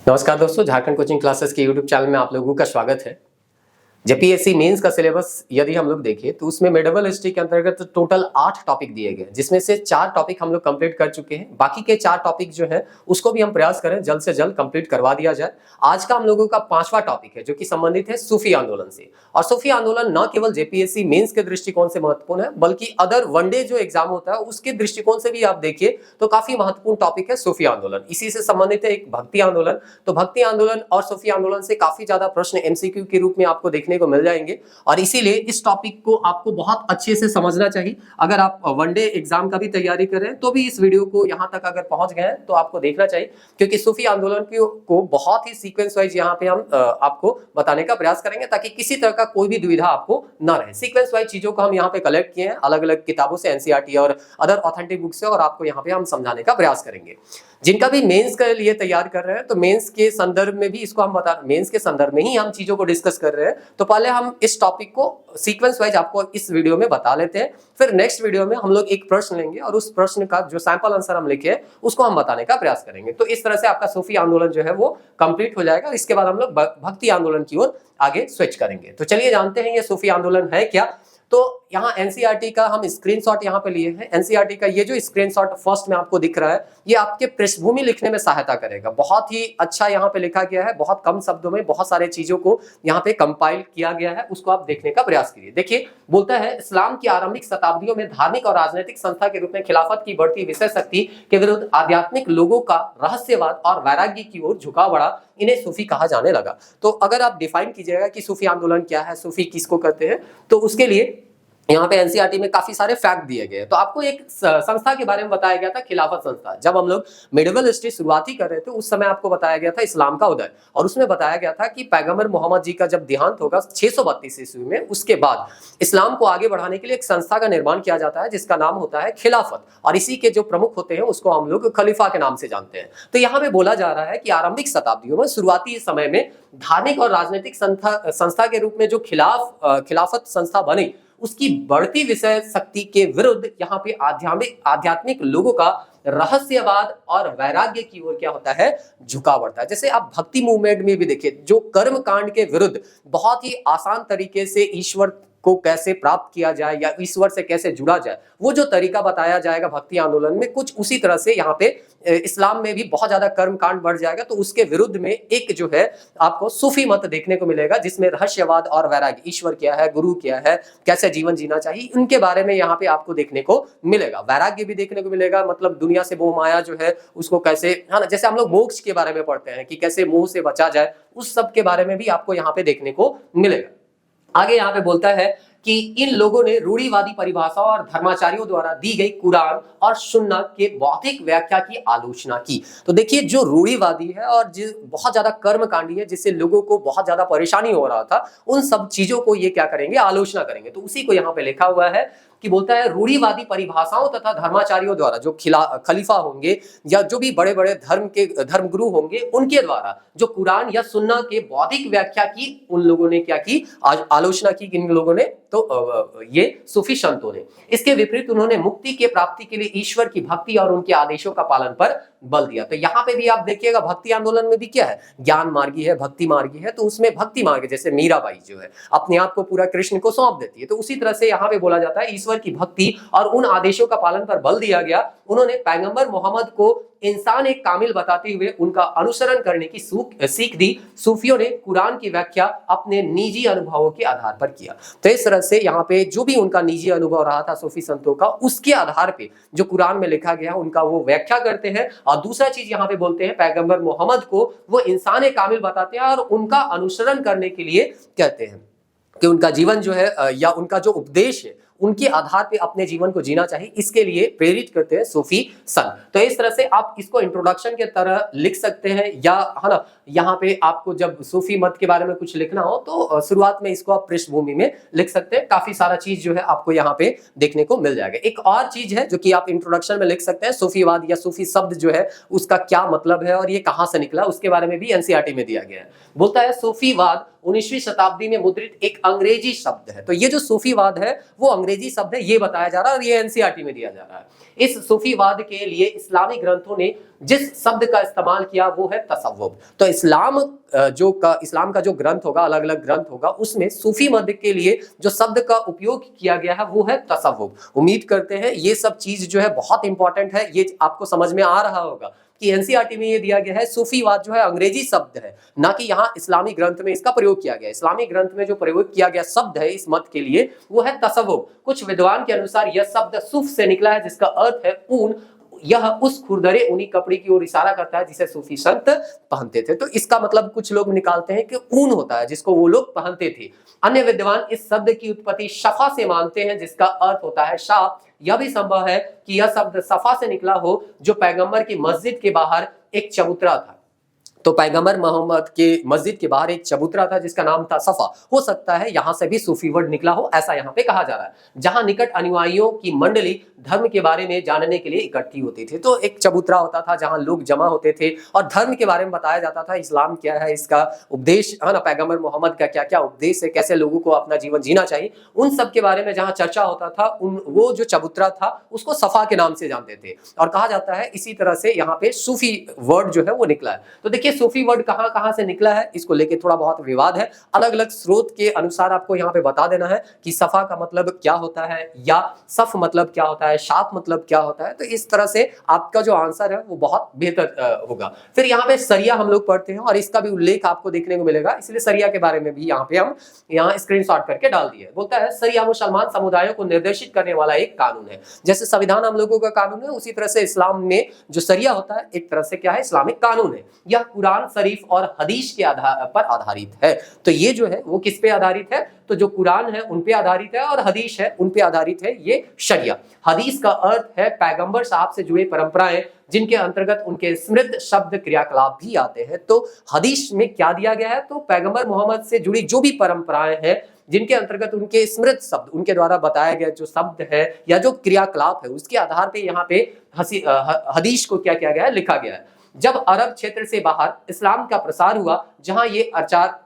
नमस्कार दोस्तों, Jharkhand coaching classes के यूट्यूब चैनल में आप लोगों का स्वागत है। जेपीएससी मेंस का सिलेबस यदि हम लोग देखें तो उसमें मेडिवल हिस्ट्री के अंतर्गत टोटल 8 टॉपिक दिए गए, जिसमें से 4 टॉपिक हम लोग कंप्लीट कर चुके हैं। बाकी के 4 टॉपिक जो है उसको भी हम प्रयास करें जल्द से जल्द कंप्लीट करवा दिया जाए। आज का हम लोगों का 5वां टॉपिक है जो कि संबंधित है सूफी आंदोलन से। और सूफी आंदोलन न केवल जेपीएससी मेंस के दृष्टिकोण से महत्वपूर्ण है, बल्कि अदर वनडे जो एग्जाम होता है उसके दृष्टिकोण से भी आप देखिए तो काफी महत्वपूर्ण टॉपिक है सूफी आंदोलन। इसी से संबंधित है एक भक्ति आंदोलन। तो भक्ति आंदोलन और सूफी आंदोलन से काफी ज्यादा प्रश्न एमसीक्यू के रूप में आपको देखने को मिल जाएंगे और इसीलिए इस टॉपिक को आपको बहुत अच्छे से समझना चाहिए। अगर आप वनडे एग्जाम का भी तैयारी कर रहे हैं तो भी इस वीडियो को यहां तक अगर पहुंच गए हैं तो आपको देखना चाहिए, क्योंकि सूफी आंदोलन को बहुत ही सीक्वेंस वाइज यहां पे हम आपको बताने का प्रयास करेंगे ताकि किसी तरह का कोई भी दुविधा आपको ना रहे। सीक्वेंस वाइज चीजों को हम यहाँ पे कलेक्ट किए हैं अलग अलग किताबों से, एनसीईआरटी और अदर ऑथेंटिक बुक से, और आपको यहाँ पे हम समझाने का प्रयास करेंगे। जिनका भी मेंस के लिए तैयार कर रहे हैं तो मेंस के संदर्भ में भी इसको हम बता, मेंस के संदर्भ में ही हम चीजों को डिस्कस कर रहे हैं। तो पहले हम इस टॉपिक को सीक्वेंस वाइज आपको इस वीडियो में बता लेते हैं, फिर नेक्स्ट वीडियो में हम लोग एक प्रश्न लेंगे और उस प्रश्न का जो सैंपल आंसर हम लिखे हैं उसको हम बताने का प्रयास करेंगे। तो इस तरह से आपका सूफी आंदोलन जो है वो कंप्लीट हो जाएगा। इसके बाद हम लोग भक्ति आंदोलन की ओर आगे स्विच करेंगे। तो चलिए जानते हैं ये सूफी आंदोलन है क्या। तो यहाँ एनसीईआरटी का हम स्क्रीनशॉट यहाँ पे लिए हैं। एनसीईआरटी का ये जो स्क्रीनशॉट फर्स्ट में आपको दिख रहा है ये आपके पृष्ठभूमि लिखने में सहायता करेगा। बहुत ही अच्छा यहाँ पे लिखा गया है, बहुत कम शब्दों में बहुत सारे चीजों को यहाँ पे कंपाइल किया गया है, उसको आप देखने का प्रयास कीजिए। देखिए बोलता है, इस्लाम की आरंभिक शताब्दियों में धार्मिक और राजनीतिक संस्था के रूप में खिलाफत की बढ़ती विषय शक्ति के विरुद्ध आध्यात्मिक लोगों का रहस्यवाद और वैराग्य की ओर झुकाव बढ़ा, इन्हें सूफी कहा जाने लगा। तो अगर आप डिफाइन कीजिएगा कि सूफी आंदोलन क्या है, सूफी किसको कहते हैं, तो उसके लिए यहाँ पे एनसीईआरटी में काफी सारे फैक्ट दिए गए। तो आपको एक संस्था के बारे में बताया गया था, खिलाफत संस्था। जब हम लोग मेडिवल हिस्ट्री शुरुआती कर रहे थे उस समय आपको बताया गया था इस्लाम का उदय, और उसमें बताया गया था कि पैगंबर मोहम्मद जी का जब देहांत होगा 632 ईस्वी में, उसके बाद इस्लाम को आगे बढ़ाने के लिए एक संस्था का निर्माण किया जाता है जिसका नाम होता है खिलाफत, और इसी के जो प्रमुख होते हैं उसको हम लोग खलीफा के नाम से जानते हैं। तो यहाँ पे बोला जा रहा है कि आरंभिक शताब्दियों में, शुरुआती समय में धार्मिक और राजनीतिक संस्था के रूप में जो खिलाफत संस्था बनी, उसकी बढ़ती विषय शक्ति के विरुद्ध यहाँ पे आध्यात्मिक लोगों का रहस्यवाद और वैराग्य की ओर क्या होता है, झुकाव बढ़ता है। जैसे आप भक्ति मूवमेंट में भी देखिए, जो कर्म कांड के विरुद्ध बहुत ही आसान तरीके से ईश्वर को कैसे प्राप्त किया जाए या ईश्वर से कैसे जुड़ा जाए, वो जो तरीका बताया जाएगा भक्ति आंदोलन में, कुछ उसी तरह से यहाँ पे इस्लाम में भी बहुत ज्यादा कर्म कांड बढ़ जाएगा। तो उसके विरुद्ध में एक जो है आपको सूफी मत देखने को मिलेगा, जिसमें रहस्यवाद और वैराग्य, ईश्वर क्या है, गुरु क्या है, कैसे जीवन जीना चाहिए, इनके बारे में यहाँ पे आपको देखने को मिलेगा। वैराग्य भी देखने को मिलेगा, मतलब दुनिया से मोह माया जो है उसको कैसे, है ना, जैसे हम लोग मोक्ष के बारे में पढ़ते हैं कि कैसे मोह से बचा जाए, उस सब के बारे में भी आपको यहाँ पे देखने को मिलेगा। आगे यहाँ पे बोलता है कि इन लोगों ने रूढ़िवादी परिभाषाओं और धर्माचार्यों द्वारा दी गई कुरान और सुन्ना के बौद्धिक व्याख्या की आलोचना की। तो देखिए, जो रूढ़िवादी है और जो बहुत ज्यादा कर्मकांडी है, जिससे लोगों को बहुत ज्यादा परेशानी हो रहा था, उन सब चीजों को ये क्या करेंगे, आलोचना करेंगे। तो उसी को यहाँ पे लिखा हुआ है कि बोलता है, रूढ़िवादी परिभाषाओं तथा धर्माचार्यों द्वारा, जो खलीफा होंगे या जो भी बड़े बड़े धर्मगुरु होंगे, उनके द्वारा जो कुरान या सुन्ना के बौद्धिक व्याख्या की उन लोगों ने क्या की, आलोचना की इन लोगों ने, तो ये सूफी संतों ने। इसके विपरीत उन्होंने मुक्ति के प्राप्ति के लिए ईश्वर की भक्ति और उनके आदेशों का पालन पर बल दिया। तो यहाँ पे भी आप देखिएगा, भक्ति आंदोलन में भी क्या है, ज्ञान मार्गी है, भक्ति मार्गी है। तो उसमें भक्ति मार्ग, जैसे मीराबाई जो है अपने आप को पूरा कृष्ण को सौंप देती है, तो उसी तरह से यहाँ पे बोला जाता है ईश्वर की भक्ति और उन आदेशों का पालन पर बल दिया गया। उन्होंने पैगंबर मोहम्मद को इंसान एक कामिल बताते हुए उनका अनुसरण करने की सीख दी। सूफियों ने कुरान की व्याख्या अपने निजी अनुभवों के आधार पर किया। तो इस तरह से यहाँ पे जो भी उनका निजी अनुभव रहा था सूफी संतों का, उसके आधार पे जो कुरान में लिखा गया उनका वो व्याख्या करते हैं। और दूसरा चीज यहाँ पे बोलते हैं, पैगंबर मोहम्मद को वो इंसान एक कामिल बताते हैं और उनका अनुसरण करने के लिए कहते हैं कि उनका जीवन जो है या उनका जो उपदेश है उनके आधार पे अपने जीवन को जीना चाहिए, इसके लिए प्रेरित करते हैं सूफी संत। तो इस तरह से आप इसको इंट्रोडक्शन के तरह लिख सकते हैं, या है ना, यहाँ पे आपको जब सूफी मत के बारे में कुछ लिखना हो तो शुरुआत में इसको आप पृष्ठभूमि में लिख सकते हैं। काफी सारा चीज जो है आपको यहाँ पे देखने को मिल जाएगा। एक और चीज है जो कि आप इंट्रोडक्शन में लिख सकते हैं, सूफीवाद या सूफी शब्द जो है उसका क्या मतलब है और ये कहाँ से निकला, उसके बारे में भी एनसीईआरटी में दिया गया है। बोलता है, सूफीवाद 19वीं शताब्दी में मुद्रित एक अंग्रेजी शब्द है। तो ये जो सूफीवाद है वो अंग्रेजी शब्द है ये बताया जा रहा है और ये एनसीईआरटी में दिया जा रहा है। इस सूफीवाद के लिए इस्लामी ग्रंथों ने जिस शब्द का इस्तेमाल किया वो है तसव्वुफ। तो इस्लाम का जो ग्रंथ होगा, अलग अलग ग्रंथ होगा, उसमें सूफी मत के लिए जो शब्द का उपयोग किया गया है वो है तसव्वुफ। उम्मीद करते हैं ये सब चीज जो है बहुत इंपॉर्टेंट है, ये आपको समझ में आ रहा होगा कि एनसीईआरटी में ये दिया गया है सूफीवाद जो है अंग्रेजी शब्द है, ना कि यहाँ इस्लामी ग्रंथ में इसका प्रयोग किया गया। इस्लामी ग्रंथ में जो प्रयोग किया गया शब्द है इस मत के लिए वो है तसव्वुफ। कुछ विद्वान के अनुसार यह शब्द सूफ से निकला है, जिसका अर्थ है ऊन। यह उस खुरदरे ऊनी कपड़े की ओर इशारा करता है जिसे सूफी संत पहनते थे। तो इसका मतलब कुछ लोग निकालते हैं कि ऊन होता है जिसको वो लोग पहनते थे। अन्य विद्वान इस शब्द की उत्पत्ति शफा से मानते हैं, जिसका अर्थ होता है शाह। यह भी संभव है कि यह शब्द सफा से निकला हो, जो पैगंबर की मस्जिद के बाहर एक चबूतरा था। तो पैगंबर मोहम्मद के मस्जिद के बाहर एक चबूतरा था जिसका नाम था सफा। हो सकता है यहां से भी सूफी वर्ड निकला हो, ऐसा यहां पे कहा जा रहा है, जहां निकट अनुयायियों की मंडली धर्म के बारे में जानने के लिए इकट्ठी होती थी। तो एक चबूतरा होता था जहां लोग जमा होते थे और धर्म के बारे में बताया जाता था, इस्लाम क्या है, इसका उपदेश है ना, पैगंबर मोहम्मद का क्या क्या उपदेश है, कैसे लोगों को अपना जीवन जीना चाहिए, उन सब के बारे में जहां चर्चा होता था, वो जो चबूतरा था उसको सफा के नाम से जानते थे। और कहा जाता है इसी तरह से यहाँ पे सूफी वर्ड जो है वो निकला है। तो देखिए सूफी वर्ड कहां कहां से निकला है, इसको लेके थोड़ा बहुत विवाद है। अलग अलग स्रोत के अनुसार आपको यहाँ पे बता देना है कि सफा का मतलब क्या होता है या सफ मतलब क्या होता है, शाप मतलब क्या होता है। तो इस तरह से आपका जो आंसर है वो बहुत बेहतर होगा। फिर यहाँ पे सरिया हम लोग पढ़ते हैं और इसका भी उल्लेख आपको देखने को मिलेगा, इसलिए सरिया के बारे में भी यहाँ पे हम स्क्रीनशॉट करके डाल दिए। बोलता है सरिया मुसलमान समुदायों को निर्देशित करने वाला एक कानून है। जैसे संविधान हम लोगों का कानून है, उसी तरह से इस्लाम में जो सरिया होता है एक तरह से क्या है, इस्लामिक कानून है। यह कुरान शरीफ और हदीस के आधार पर आधारित है। तो ये जो है वो किस पे आधारित है, तो जो कुरान है उन पे आधारित है और हदीस है उन पे आधारित है ये शरिया। हदीस का अर्थ है पैगंबर साहब से जुड़े परंपराएं, जिनके अंतर्गत उनके स्मृत शब्द क्रियाकलाप भी आते हैं। तो हदीस में क्या दिया गया है, तो पैगंबर मोहम्मद से जुड़ी जो भी परंपराएं हैं जिनके अंतर्गत उनके स्मृत शब्द, उनके द्वारा बताया गया जो शब्द है या जो क्रियाकलाप है, उसके आधार पे यहाँ पे हदीस को क्या किया गया है, लिखा गया है। जब अरब क्षेत्र से बाहर इस्लाम का प्रसार हुआ, जहां ये आचार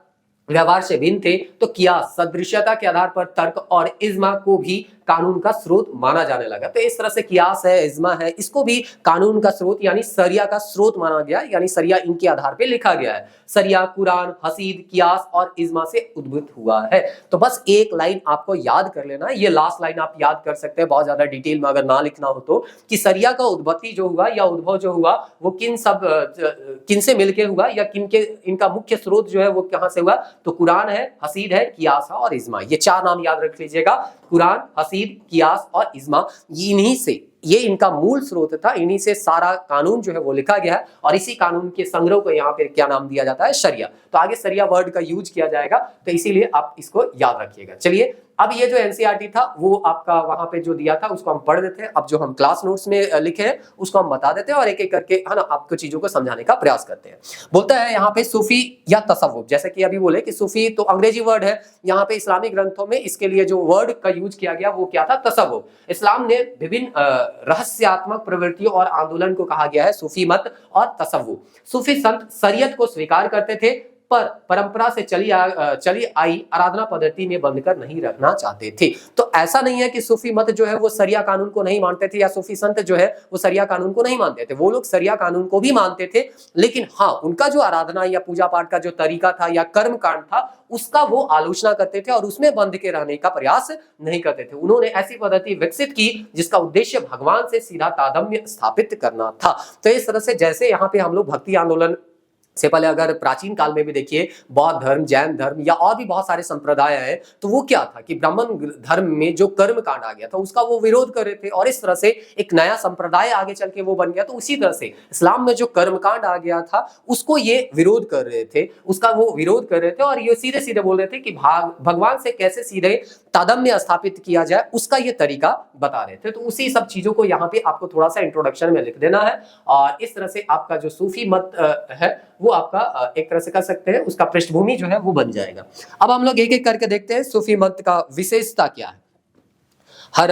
व्यवहार से भिन्न थे, तो कियास सदृश्यता के आधार पर तर्क और इज्मा को भी कानून का स्रोत माना जाने लगा। तो इस तरह से कियास है, इज्मा है, इसको भी कानून का स्रोत यानी सरिया का स्रोत माना गया, यानी सरिया इनके आधार पे लिखा गया है। सरिया कुरान, हसीद, कियास और इज्मा से उद्भूत हुआ है। तो बस एक लाइन आपको याद कर लेना, ये लास्ट लाइन आप याद कर सकते हैं बहुत ज्यादा डिटेल में अगर ना लिखना हो तो, कि सरिया का उद्भत्ति जो हुआ या उद्भव जो हुआ वो किन से मिलके हुआ या इनका मुख्य स्रोत जो है वो कहां से हुआ, तो कुरान है, हसीद है, कियास है और इज्मा। ये चार नाम याद रख लीजिएगा, कुरान, हसीद, कियास और इज्मा। इन्हीं से ये इनका मूल स्रोत था, इन्हीं से सारा कानून जो है वो लिखा गया है और इसी कानून के संग्रह को यहाँ पे क्या नाम दिया जाता है, शरिया। तो आगे शरिया वर्ड का यूज किया जाएगा, तो इसीलिए आप इसको याद रखिएगा। चलिए अब ये जो एनसीईआरटी था वो आपका वहां पे जो दिया था उसको हम पढ़ देते हैं। अब जो हम क्लास नोट्स में लिखे हैं उसको हम बता देते हैं और एक एक करके है ना आपको चीजों को समझाने का प्रयास करते हैं। बोलता है यहाँ पे सूफी या तसव्वुफ, जैसे कि अभी बोले कि सूफी तो अंग्रेजी वर्ड है, यहाँ पे इस्लामी ग्रंथों में इसके लिए जो वर्ड का यूज किया गया वो क्या था, तसव्वुफ। इस्लाम ने विभिन्न रहस्यात्मक प्रवृत्तियों और आंदोलन को कहा गया है सूफी मत और तसव्वुफ। सूफी संत शरीयत को स्वीकार करते थे पर परंपरा से चली आई आराधना पद्धति में बंधकर नहीं रखना चाहते थे। तो ऐसा नहीं है कि सूफी मत जो है वो सरिया कानून को नहीं मानते थे या सूफी संत जो है वो सरिया कानून को नहीं मानते थे। वो लोग सरिया कानून को भी मानते थे, लेकिन हाँ उनका जो आराधना या पूजा पाठ का जो तरीका था या कर्म कांड था उसका वो आलोचना करते थे और उसमें बंध के रहने का प्रयास नहीं करते थे। उन्होंने ऐसी पद्धति विकसित की जिसका उद्देश्य भगवान से सीधा तादात्म्य स्थापित करना था। तो इस तरह से जैसे यहाँ पे हम लोग भक्ति आंदोलन से पहले अगर प्राचीन काल में भी देखिए बौद्ध धर्म, जैन धर्म या और भी बहुत सारे संप्रदाय हैं, तो वो क्या था कि ब्राह्मण धर्म में जो कर्म कांड आ गया था उसका वो विरोध कर रहे थे और इस तरह से एक नया संप्रदाय आगे चल के वो बन गया। तो उसी तरह से इस्लाम में जो कर्म कांड आ गया था उसको ये विरोध कर रहे थे, उसका वो विरोध कर रहे थे और ये सीधे सीधे बोल रहे थे कि भगवान से कैसे सीधे तादात्म्य स्थापित किया जाए उसका ये तरीका बता रहे थे। तो उसी सब चीजों को यहाँ पे आपको थोड़ा सा इंट्रोडक्शन में लिख देना है और इस तरह से आपका जो सूफी मत है वो आपका एक तरह से कर सकते हैं उसका पृष्ठभूमि जो है वो बन जाएगा। अब हम लोग एक एक करके देखते हैं सूफी मत का विशेषता क्या है। हर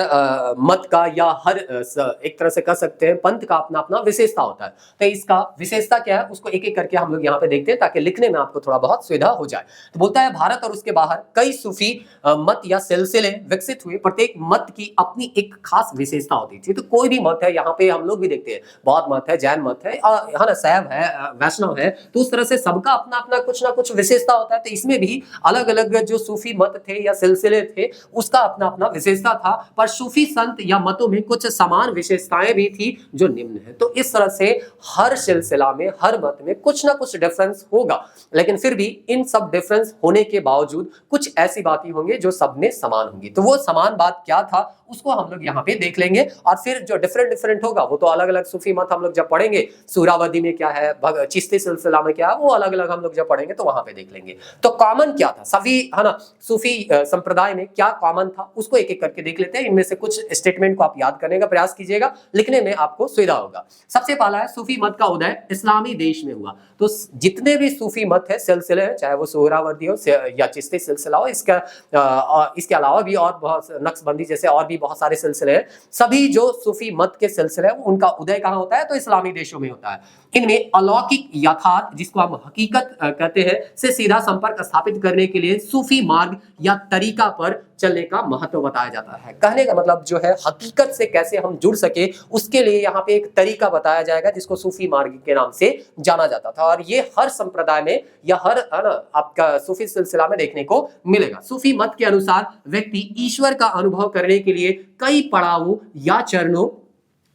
मत का या हर एक तरह से कह सकते हैं पंथ का अपना अपना विशेषता होता है। तो इसका विशेषता क्या है उसको एक एक करके हम लोग यहाँ पे देखते हैं ताकि लिखने में आपको थोड़ा बहुत सुविधा हो जाए। तो बोलता है भारत और उसके बाहर कई सूफी मत या सिलसिले विकसित हुए, प्रत्येक मत की अपनी एक खास विशेषता होती थी। तो कोई भी मत है, यहाँ पे हम लोग भी देखते हैं बौद्ध मत है, जैन मत है, है ना, शैव है, वैष्णव है, तो उस तरह से सबका अपना अपना कुछ ना कुछ विशेषता होता है। तो इसमें भी अलग अलग जो सूफी मत थे या सिलसिले थे उसका अपना अपना विशेषता था, पर सूफी संत या मतों में कुछ समान विशेषताएं भी थी जो निम्न है। तो इस तरह से हर सिलसिला में, हर मत में कुछ ना कुछ डिफरेंस होगा, लेकिन फिर भी इन सब डिफरेंस होने के बावजूद कुछ ऐसी बातें होंगी जो सब में समान होंगी। तो वो समान बात क्या था उसको हम लोग यहाँ पे देख लेंगे, और फिर जो डिफरेंट डिफरेंट होगा वो तो अलग अलग सूफी मत हम लोग जब पढ़ेंगे, सूरावदी में क्या है, चिश्ती सिलसिला में क्या है, वो अलग अलग हम लोग जब पढ़ेंगे तो वहां पे देख लेंगे। तो कॉमन क्या था सभी, है ना, सूफी संप्रदाय में क्या कॉमन था उसको एक एक करके देख लेते हैं। इनमें से कुछ स्टेटमेंट को आप याद करने का प्रयास कीजिएगा, लिखने में आपको सुविधा होगा। सबसे पहला है सूफी मत का उदय इस्लामी देश में हुआ। तो जितने भी सूफी मत है, सिलसिले हैं, चाहे वो सोहरावर्दी हो या चिश्ती सिलसिला हो, इसके अलावा भी और बहुत नक्शबंदी जैसे और भी बहुत सारे सिलसिले हैं, सभी जो सूफी मत के सिलसिले हैं उनका उदय कहाँ होता है, तो इस्लामी देशों में होता है। इनमें अलौकिक यथार्थ, जिसको हम हकीकत कहते हैं, से सीधा संपर्क स्थापित करने के लिए सूफी मार्ग या तरीका पर चलने का महत्व बताया जाता है। कहने का मतलब जो है हकीकत से कैसे हम जुड़ सके उसके लिए यहाँ पे एक तरीका बताया जाएगा जिसको सूफी मार्ग के नाम से जाना जाता था, और ये हर संप्रदाय में या हर, है ना, आपका सूफी सिलसिला में देखने को मिलेगा। सूफी मत के अनुसार व्यक्ति ईश्वर का अनुभव करने के लिए कई पड़ावों या चरणों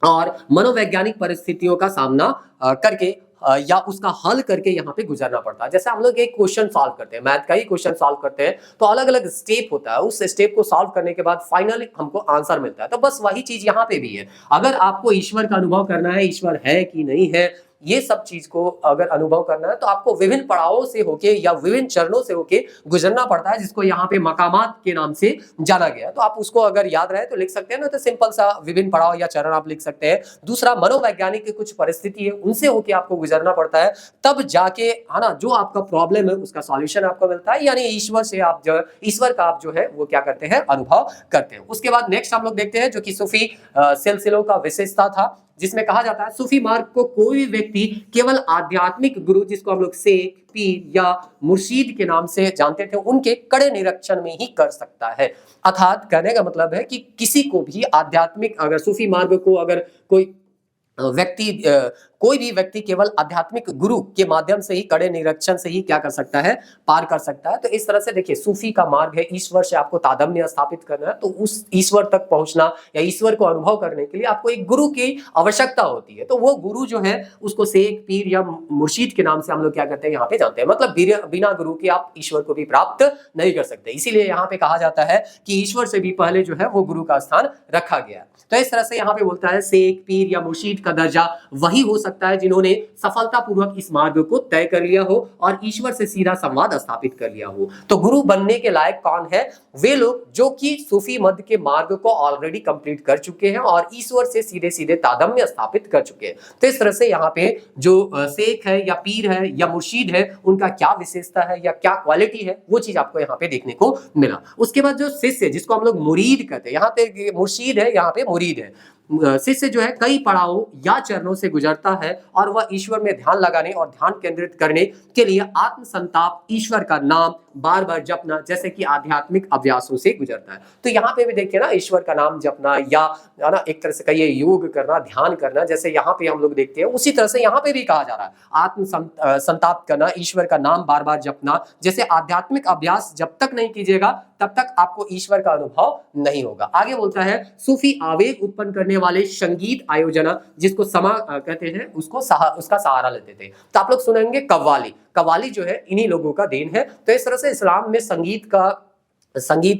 और मनोवैज्ञानिक परिस्थितियों का सामना करके या उसका हल करके यहाँ पे गुजरना पड़ता है। जैसे हम लोग एक क्वेश्चन सॉल्व करते हैं, मैथ का ही क्वेश्चन सॉल्व करते हैं, तो अलग अलग स्टेप होता है, उस स्टेप को सॉल्व करने के बाद फाइनली हमको आंसर मिलता है। तो बस वही चीज यहाँ पे भी है। अगर आपको ईश्वर का अनुभव करना है, ईश्वर है कि नहीं है, ये सब चीज को अगर अनुभव करना है तो आपको विभिन्न पड़ावों से होके या विभिन्न चरणों से होके गुजरना पड़ता है, जिसको यहाँ पे मकामात के नाम से जाना गया। तो आप उसको अगर याद रहे तो लिख सकते हैं ना, तो सिंपल सा विभिन्न पड़ाव या चरण आप लिख सकते हैं। दूसरा, मनोवैज्ञानिक की कुछ परिस्थिति है, उनसे होके आपको गुजरना पड़ता है, तब जाके, है ना, जो आपका प्रॉब्लम है उसका सॉल्यूशन आपको मिलता है, यानी ईश्वर से आप जो ईश्वर का आप जो है वो क्या करते हैं, अनुभव करते हैं। उसके बाद नेक्स्ट हम लोग देखते हैं जो कि सूफी सिलसिलों का विशेषता था, जिसमें कहा जाता है सूफी मार्ग को कोई भी व्यक्ति केवल आध्यात्मिक गुरु, जिसको हम लोग शेख, पीर या मुर्शीद के नाम से जानते थे, उनके कड़े निरीक्षण में ही कर सकता है। अर्थात कहने का मतलब है कि किसी को भी आध्यात्मिक, अगर सूफी मार्ग को अगर कोई भी व्यक्ति केवल आध्यात्मिक गुरु के माध्यम से ही, कड़े निरीक्षण से ही क्या कर सकता है, पार कर सकता है। तो इस तरह से देखिए, सूफी का मार्ग है ईश्वर से आपको तादात्म्य स्थापित करना है, तो उस ईश्वर तक पहुंचना या ईश्वर को अनुभव करने के लिए आपको एक गुरु की आवश्यकता होती है। तो वो गुरु जो है उसको शेख, पीर या मुर्शीद के नाम से हम लोग क्या करते हैं, यहाँ पे जानते हैं। मतलब बिना गुरु के आप ईश्वर को भी प्राप्त नहीं कर सकते, इसीलिए यहाँ पे कहा जाता है कि ईश्वर से भी पहले जो है वो गुरु का स्थान रखा गया। तो इस तरह से यहाँ पे बोलता है शेख, पीर या मुर्शीद का दर्जा वही हो सकता है जिन्होंने सफलतापूर्वक इस मार्ग को तय कर लिया हो और ईश्वर से सीधा संवाद स्थापित कर लिया हो। तो गुरु बनने के लायक कौन है? वे लोग जो कि सूफी मत के मार्ग को ऑलरेडी कंप्लीट कर चुके हैं और ईश्वर से सीधे सीधे तादात्म्य स्थापित कर चुके हैं। तो इस तरह से यहाँ पे जो शेख है या पीर है या मुर्शीद है, उनका क्या विशेषता है या क्या क्वालिटी है, वो चीज आपको यहाँ पे देखने को मिला। उसके बाद जो शिष्य, जिसको हम लोग मुरीद कहते हैं, यहाँ पे मुर्शीद है, यहाँ पे मुरीद है। शिष्य जो है कई पड़ावों या चरणों से गुजरता है और वह ईश्वर में ध्यान लगाने और ध्यान केंद्रित करने के लिए आत्म संताप, ईश्वर का नाम बार बार जपना जैसे कि आध्यात्मिक अभ्यासों से गुजरता है। तो यहाँ पे भी देखिए ना, ईश्वर का नाम जपना या ना एक तरह से कहिए योग करना, ध्यान करना, जैसे यहाँ पे हम लोग देखते हैं, उसी तरह से यहाँ पे भी कहा जा रहा है आत्म संताप करना, ईश्वर का नाम बार बार जपना जैसे आध्यात्मिक अभ्यास जब तक नहीं कीजिएगा तब तक आपको ईश्वर का अनुभव नहीं होगा। आगे बोलता है सूफी आवेग उत्पन्न करने वाले संगीत आयोजना, जिसको समा कहते हैं, उसका सहारा लेते थे। तो आप लोग सुनेंगे कव्वाली जो है इन्हीं लोगों का देन है। तो इस तरह से इस्लाम में संगीत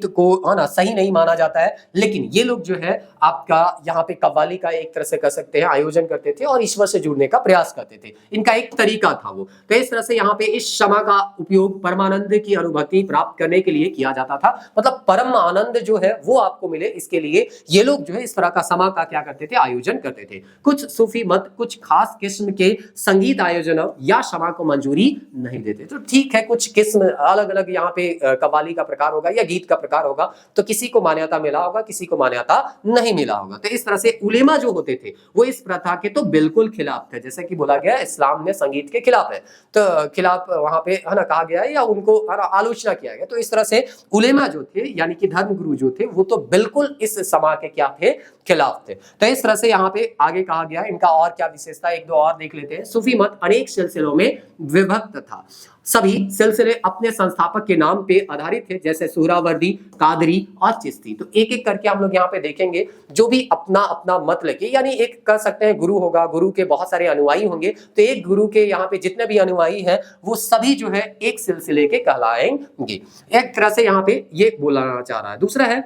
को, है ना, सही नहीं माना जाता है, लेकिन ये लोग जो है आपका यहाँ पे कव्वाली का एक तरह से कह सकते हैं आयोजन करते थे और ईश्वर से जुड़ने का प्रयास करते थे। इनका एक तरीका था वो। तो इस तरह से यहाँ पे इस क्षमा का उपयोग परमानंद की अनुभूति प्राप्त करने के लिए किया जाता था। मतलब परम आनंद जो है वो आपको मिले, इसके लिए ये लोग जो है इस तरह का समा का क्या करते थे, आयोजन करते थे। कुछ सूफी मत कुछ खास किस्म के संगीत आयोजन या क्षमा को मंजूरी नहीं देते। तो ठीक है, कुछ किस्म अलग अलग यहाँ पे कव्वाली का प्रकार होगा या गीत का प्रकार होगा, तो किसी को मान्यता मिला होगा, किसी को मान्यता नहीं मिला होगा। तो इस तरह से उलेमा जो होते थे वो इस प्रथा के तो बिल्कुल खिलाफ थे, जैसे कि बोला गया इस्लाम में संगीत के खिलाफ है, तो खिलाफ वहां पे है ना कहा गया है या उनको आलोचना किया गया। तो इस तरह से उलेमा जो थे यानी कि धर्म गुरु जो थे वो तो बिल्कुल इस समा के क्या थे, खिलाफ थे। तो इस तरह से यहाँ पे आगे कहा गया इनका और क्या विशेषता, एक दो और देख लेते हैं। सूफी मत अनेक सिलसिलों में विभक्त था, सभी सिलसिले अपने संस्थापक के नाम पे आधारित थे, जैसे सुहरावर्दी, कादरी और चिश्ती। तो एक एक करके हम लोग यहाँ पे देखेंगे, जो भी अपना अपना मत लेके, यानी एक कह सकते हैं गुरु होगा, गुरु के बहुत सारे अनुयायी होंगे, तो एक गुरु के यहाँ पे जितने भी अनुयायी हैं वो सभी जो है एक सिलसिले के कहलाएंगे। एक तरह से यहाँ पे ये बोलना चाह रहा है। दूसरा है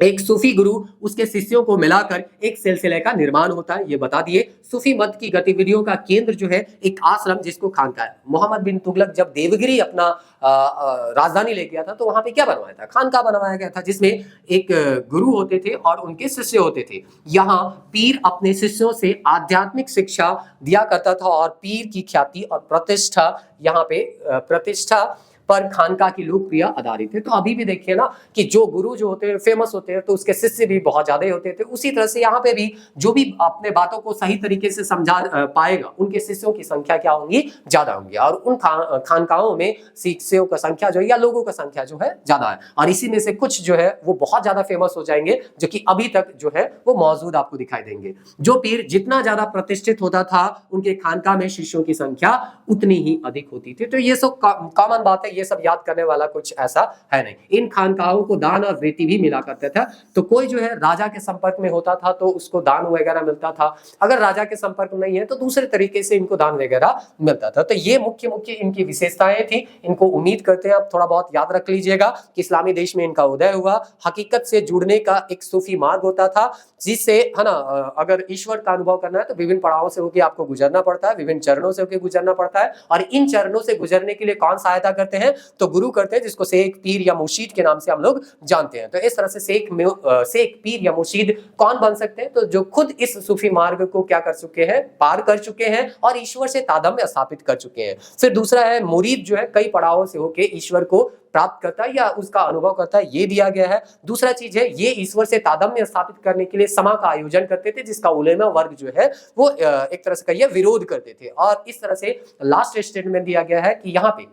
एक सूफी गुरु उसके शिष्यों को मिलाकर एक सिलसिले का निर्माण होता है, ये बता दिए। सूफी मत की गतिविधियों का केंद्र जो है एक आश्रम जिसको खानका है। मोहम्मद बिन तुगलक जब देवगिरी अपना राजधानी ले गया था तो वहां पे क्या बनवाया था, खानका बनवाया गया था, जिसमें एक गुरु होते थे और उनके शिष्य होते थे। यहाँ पीर अपने शिष्यों से आध्यात्मिक शिक्षा दिया करता था और पीर की ख्याति और प्रतिष्ठा यहाँ पे प्रतिष्ठा पर खानका की लोकप्रिय आधारित है। तो अभी भी देखिए ना कि जो गुरु जो होते हैं फेमस होते हैं तो उसके शिष्य भी बहुत ज्यादा होते थे। उसी तरह से यहाँ पे भी जो भी अपने बातों को सही तरीके से समझा पाएगा उनके शिष्यों की संख्या क्या होंगी, ज्यादा होंगी। और उन खानकाओं में शिष्यों का संख्या जो है या लोगों का संख्या जो है ज्यादा है। और इसी में से कुछ जो है वो बहुत ज्यादा फेमस हो जाएंगे जो कि अभी तक जो है वो मौजूद आपको दिखाई देंगे। जो पीर जितना ज्यादा प्रतिष्ठित होता था उनके खानका में शिष्यों की संख्या उतनी ही अधिक होती थी। तो ये सब कॉमन बात है, ये सब याद करने वाला कुछ ऐसा है नहीं। इन खानकाओं को दान और वृत्ति भी मिला करते थे। तो कोई जो है राजा के संपर्क में होता था तो उसको दान वगैरह मिलता था, अगर राजा के संपर्क में नहीं है तो दूसरे तरीके से इनको दान वगैरह मिलता था। तो ये मुख्य मुख्य इनकी विशेषताएं थी। इनको उम्मीद करते हैं आप थोड़ा बहुत याद रख लीजिएगा कि इस्लामी देश में इनका उदय हुआ, हकीकत से जुड़ने का एक सूफी मार्ग होता था, जिससे है ना अगर ईश्वर का अनुभव करना है तो विभिन्न पड़ावों से होकर आपको गुजरना पड़ता है, विभिन्न चरणों से होकर गुजरना पड़ता है। और इन चरणों से गुजरने के लिए कौन सहायता करते हैं, तो गुरु करते हैं, जिसको शेख पीर या मुर्शीद के नाम से हम लोग जानते हैं। तो इस तरह से शेख पीर या मुर्शीद कौन बन सकते हैं, तो जो खुद इस सूफी मार्ग को क्या कर चुके हैं, पार कर चुके हैं और ईश्वर से तादात्म्य स्थापित कर चुके हैं। फिर दूसरा है मुरीद जो है कई पड़ावों से होकर ईश्वर को प्राप्त करता है या उसका अनुभव करता है, ये दिया गया है। दूसरा चीज है ये ईश्वर से तादात्म्य स्थापित करने के लिए समा का आयोजन करते थे, जिसका उलेमा वर्ग जो है वो एक तरह से कहिए विरोध करते थे। और इस तरह से लास्ट स्टेटमेंट दिया गया है कि यहाँ पे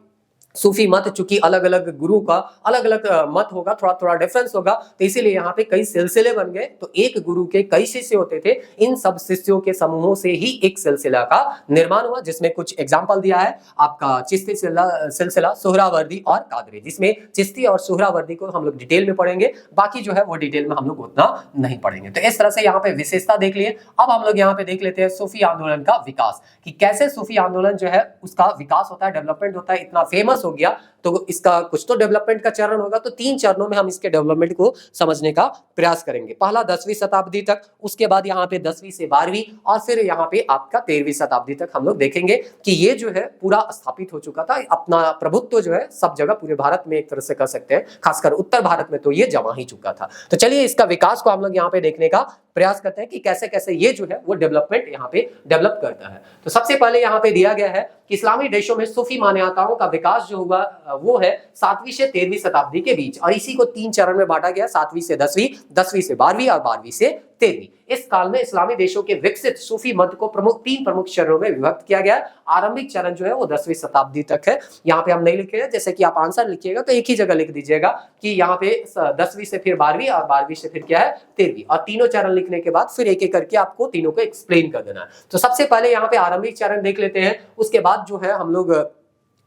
सूफी मत चूंकि अलग अलग गुरु का अलग अलग मत होगा, थोड़ा थोड़ा डिफरेंस होगा, तो इसीलिए यहाँ पे कई सिलसिले बन गए। तो एक गुरु के कई शिष्य होते थे, इन सब शिष्यों के समूहों से ही एक सिलसिला का निर्माण हुआ, जिसमें कुछ एग्जांपल दिया है आपका चिश्ती सिलसिला, सोहरावर्दी और कादरी, जिसमें चिश्ती और सोहरावर्दी को हम लोग डिटेल में पढ़ेंगे, बाकी जो है वो डिटेल में हम लोग उतना नहीं पढ़ेंगे। तो इस तरह से यहाँ पे विशेषता देख लिए। अब हम लोग यहाँ पे देख लेते हैं सूफी आंदोलन का विकास, कि कैसे सूफी आंदोलन जो है उसका विकास होता है, डेवलपमेंट होता है। इतना फेमस हो गया तो इसका कुछ तो डेवलपमेंट का चरण होगा। तो 3 चरणों में हम इसके डेवलपमेंट को समझने का प्रयास करेंगे। पहला 10वीं शताब्दी तक, उसके बाद यहाँ पे 10वीं से 12वीं और फिर यहाँ पे आपका 13वीं शताब्दी तक हम लोग देखेंगे कि ये जो है पूरा स्थापित हो चुका था। अपना प्रभुत्व जो है सब जगह पूरे भारत में एक तरह से कर सकते हैं, खासकर उत्तर भारत में तो ये जमा ही चुका था। तो चलिए इसका विकास को हम लोग यहाँ पे देखने का प्रयास करते हैं कि कैसे कैसे ये जो है वो डेवलपमेंट यहाँ पे डेवलप करता है। तो सबसे पहले यहाँ पे दिया गया है कि इस्लामी देशों में सूफी मान्यताओं का विकास जो हुआ वो है 7वीं से 13वीं शताब्दी के बीच, और इसी को 3 चरण में बांटा गया, 7वीं से 10वीं, 10वीं से 12वीं और 12वीं से 13वीं। इस काल में इस्लामी देशों के विकसित सूफी मत को 3 प्रमुख चरणों में विभक्त किया गया। आरंभिक चरण जो है वो 10वीं शताब्दी तक है। यहाँ पे हम नहीं लिखे हैं, जैसे कि आप आंसर लिखिएगा तो एक ही जगह लिख दीजिएगा कि यहाँ पे 10वीं से फिर 12वीं और 12वीं से फिर क्या है 13वीं, और तीनों चरण लिखने के बाद फिर एक एक करके आपको तीनों को एक्सप्लेन कर देना है। तो सबसे पहले यहाँ पे आरंभिक चरण देख लेते हैं, उसके बाद जो है हम लोग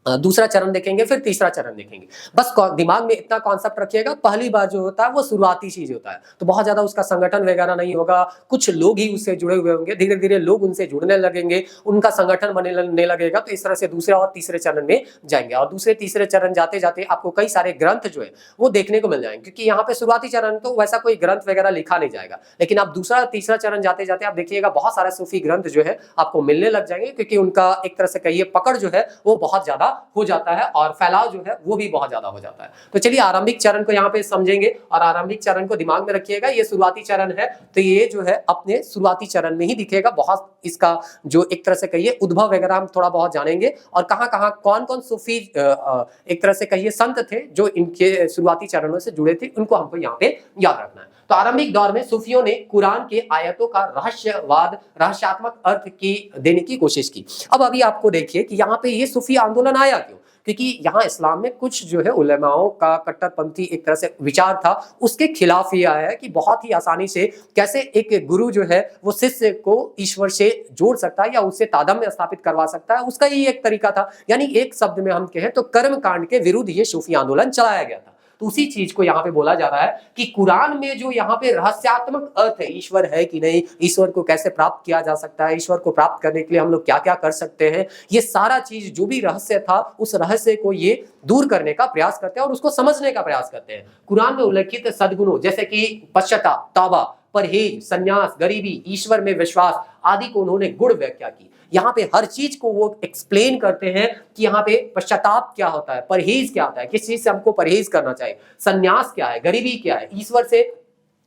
दूसरा चरण देखेंगे, फिर तीसरा चरण देखेंगे। बस दिमाग में इतना कॉन्सेप्ट रखिएगा, पहली बार जो होता है वो शुरुआती चीज होता है, तो बहुत ज्यादा उसका संगठन वगैरह नहीं होगा, कुछ लोग ही उससे जुड़े हुए होंगे, धीरे धीरे लोग उनसे जुड़ने लगेंगे, उनका संगठन बनने लगेगा। तो इस तरह से दूसरे और तीसरे चरण में जाएंगे, और दूसरे तीसरे चरण जाते जाते आपको कई सारे ग्रंथ जो है वो देखने को मिल जाएंगे, क्योंकि यहाँ पे शुरुआती चरण तो वैसा कोई ग्रंथ वगैरह लिखा नहीं जाएगा, लेकिन आप दूसरा तीसरा चरण जाते जाते आप देखिएगा बहुत सारे सूफी ग्रंथ जो है आपको मिलने लग जाएंगे, क्योंकि उनका एक तरह से कहिए पकड़ जो है वो बहुत ज्यादा हो जाता है और फैलाव जो है वो भी बहुत ज्यादा हो जाता है। तो चलिए आरंभिक चरण को यहाँ पे समझेंगे और आरंभिक चरण को दिमाग में रखिएगा। ये शुरुआती चरण है तो ये जो है अपने शुरुआती चरण में ही दिखेगा। बहुत इसका जो एक तरह से कहिए उद्भव वगैरह हम थोड़ा बहुत जानेंगे और कहां कहां कौन कौन सूफी एक तरह से कहिए संत थे जो इनके शुरुआती चरणों से जुड़े थे, उनको हमको यहाँ पे याद रखना है। तो आरंभिक दौर में सूफियों ने कुरान के आयतों का रहस्यवाद, रहस्यात्मक अर्थ की देने की कोशिश की। अब अभी आपको देखिए कि यहाँ पे ये सूफी आंदोलन आया क्यों, क्योंकि यहाँ इस्लाम में कुछ जो है उलेमाओं का कट्टरपंथी एक तरह से विचार था, उसके खिलाफ ये आया है कि बहुत ही आसानी से कैसे एक गुरु जो है वो शिष्य को ईश्वर से जोड़ सकता है या उससे तादात्म्य स्थापित करवा सकता है, उसका ये एक तरीका था। यानी एक शब्द में हम कहें तो कर्म कांड के विरुद्ध ये सूफी आंदोलन चलाया गया था। तो उसी चीज को यहाँ पे बोला जा रहा है कि कुरान में जो यहाँ पे रहस्यात्मक अर्थ है, ईश्वर है कि नहीं, ईश्वर को कैसे प्राप्त किया जा सकता है, ईश्वर को प्राप्त करने के लिए हम लोग क्या क्या कर सकते हैं, ये सारा चीज जो भी रहस्य था उस रहस्य को ये दूर करने का प्रयास करते हैं और उसको समझने का प्रयास करते हैं। कुरान में उल्लेखित सद्गुणों जैसे कि पश्चाताप, तौबा, परहेज, संन्यास, गरीबी, ईश्वर में विश्वास आदि को उन्होंने गुण व्याख्या की। यहाँ पे हर चीज को वो एक्सप्लेन करते हैं कि यहाँ पे पश्चाताप क्या होता है, परहेज क्या होता है, किस चीज से हमको परहेज करना चाहिए, संन्यास क्या है, गरीबी क्या है,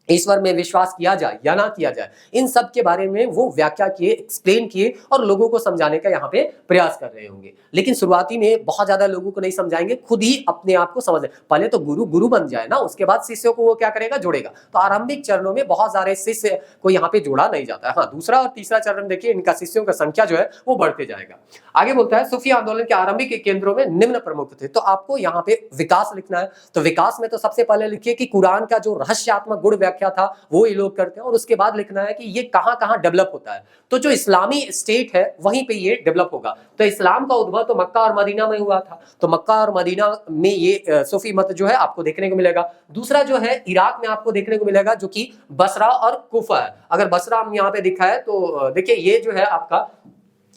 ईश्वर में विश्वास किया जाए या ना किया जाए, इन सब के बारे में वो व्याख्या किए, एक्सप्लेन किए और लोगों को समझाने का यहाँ पे प्रयास कर रहे होंगे। लेकिन शुरुआती में बहुत ज्यादा लोगों को नहीं समझाएंगे, खुद ही अपने आप को समझ, पहले तो गुरु बन जाए ना, उसके बाद शिष्यों को वो क्या करेगा, जोड़ेगा। तो आरंभिक चरणों में बहुत सारे शिष्य को यहाँ पे जोड़ा नहीं जाता है। हाँ, दूसरा और तीसरा चरण देखिए, इनका शिष्यों का संख्या जो है वो बढ़ते जाएगा। आगे बोलता है सूफी आंदोलन के आरंभिक केंद्रों में निम्न प्रमुख थे। तो आपको यहाँ पे विकास लिखना है। तो विकास में तो सबसे पहले लिखिए कि कुरान का जो रहस्यात्मक गुण व्याख्या था वो ये लोग करते हैं और उसके बाद लिखना है कि ये कहां कहां डेवलप होता है। तो जो इस्लामी स्टेट है वहीं पे ये डेवलप होगा। तो इस्लाम का उद्भव तो मक्का और मदीना में हुआ था, तो मक्का और मदीना में ये सूफी मत जो है आपको देखने को मिलेगा। दूसरा जो है इराक में आपको देखने को मिलेगा जो कि बसरा और कूफा है। अगर बसरा हम यहाँ पे दिखा है तो देखिए ये जो है आपका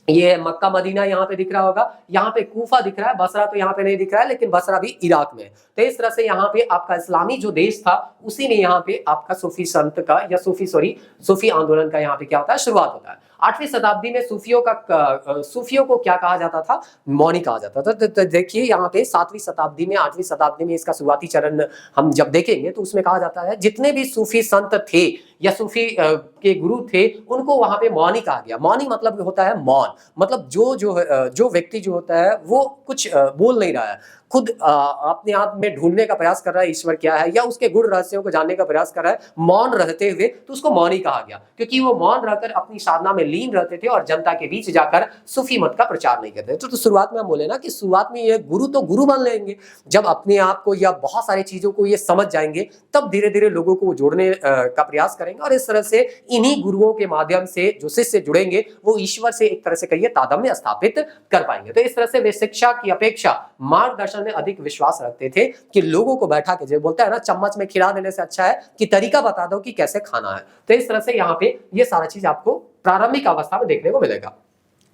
ये मक्का मदीना यहाँ पे दिख रहा होगा, यहाँ पे कूफा दिख रहा है, बसरा तो यहाँ पे नहीं दिख रहा है, लेकिन बसरा भी इराक में है। तो इस तरह से यहाँ पे आपका इस्लामी जो देश था उसी में यहाँ पे आपका सूफी संत का या सूफी आंदोलन का यहाँ पे क्या होता है, शुरुआत होता है। 8वीं शताब्दी में सूफियों को क्या कहा जाता था, मौनी कहा जाता था। तो देखिए यहाँ पे 7वीं शताब्दी में 8वीं शताब्दी में इसका शुरुआती चरण हम जब देखेंगे तो उसमें कहा जाता है जितने भी सूफी संत थे या सूफी के गुरु थे उनको वहां पे मौनी कहा गया। मौनी मतलब होता है मौन, मतलब जो व्यक्ति जो होता है वो कुछ बोल नहीं रहा है, खुद अपने आप में ढूंढने का प्रयास कर रहा है ईश्वर क्या है या उसके गुण रहस्यों को जानने का प्रयास कर रहा है मौन रहते हुए, तो उसको मौनी कहा गया क्योंकि वो मौन रहकर अपनी साधना में लीन रहते थे और जनता के बीच जाकर सूफी मत का प्रचार नहीं करते। तो शुरुआत में हम बोले ना कि शुरुआत में ये गुरु तो गुरु बन लेंगे, जब अपने आप को या बहुत सारी चीजों को ये समझ जाएंगे तब धीरे धीरे लोगों को जोड़ने का प्रयास करेंगे और इस तरह से इन्हीं गुरुओं के माध्यम से जो शिष्य जुड़ेंगे वो ईश्वर से एक तरह से कहिए तादात्म्य स्थापित कर पाएंगे। तो इस तरह से वे शिक्षा की अपेक्षा मार्गदर्शन में अधिक विश्वास रखते थे कि लोगों को बैठा के, जो बोलता है ना चम्मच में खिला देने से अच्छा है कि तरीका बता दो कि कैसे खाना है। तो इस तरह से यहाँ पे ये सारा चीज आपको प्रारंभिक अवस्था में देखने को मिलेगा।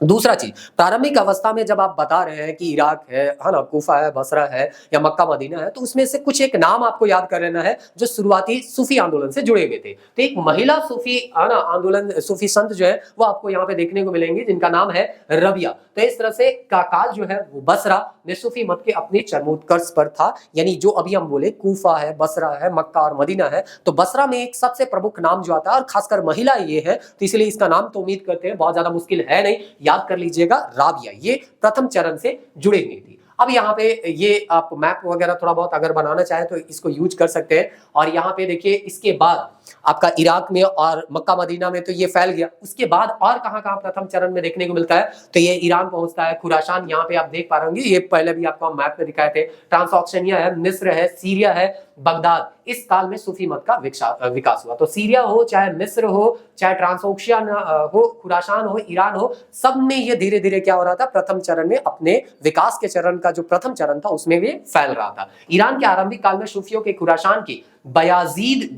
दूसरा चीज, प्रारंभिक अवस्था में जब आप बता रहे हैं कि इराक है ना, कूफा है, बसरा है या मक्का मदीना है, तो उसमें से कुछ एक नाम आपको याद कर लेना है जो शुरुआती सूफी आंदोलन से जुड़े हुए थे। तो एक महिला सूफी ना आंदोलन, सूफी संत जो है वो आपको यहाँ पे देखने को मिलेंगे जिनका नाम है रबिया। तो इस तरह से काकाल जो है वो बसरा में सूफी मत के अपने चरमोत्कर्ष पर था। यानी जो अभी हम बोले कूफा है, बसरा है, मक्का और मदीना है, तो बसरा में एक सबसे प्रमुख नाम जो आता है और खासकर महिला ये है, तो इसलिए इसका नाम तो उम्मीद करते हैं बहुत ज्यादा मुश्किल है नहीं, याद कर लीजिएगा, राबिया। ये प्रथम चरण से जुड़े हुए थी। अब यहाँ पे ये आप मैप वगैरह थोड़ा बहुत अगर बनाना चाहे तो इसको यूज कर सकते हैं। और यहाँ पे देखिए इसके बाद आपका इराक में और मक्का मदीना में तो ये फैल गया, उसके बाद और कहाँ प्रथम चरण में देखने को मिलता है तो ये ईरान पहुंचता है, खुरासान यहाँ पे आप देख पा रहे होंगे, ये पहले भी आपको हम मैप में दिखाए थे, ट्रांसऑक्शनिया है, मिस्र है, सीरिया है, बगदाद, इस काल में सूफी मत का विकास हुआ। तो सीरिया हो, चाहे मिस्र हो, चाहे ट्रांसऑक्शियन हो, खुरासान हो, ईरान हो, सब में ये धीरे धीरे क्या हो रहा था, प्रथम चरण में अपने विकास के चरण का जो प्रथम चरण था उसमें भी फैल रहा था। ईरान के आरंभिक काल में सूफियों के खुरासान की बयाजीद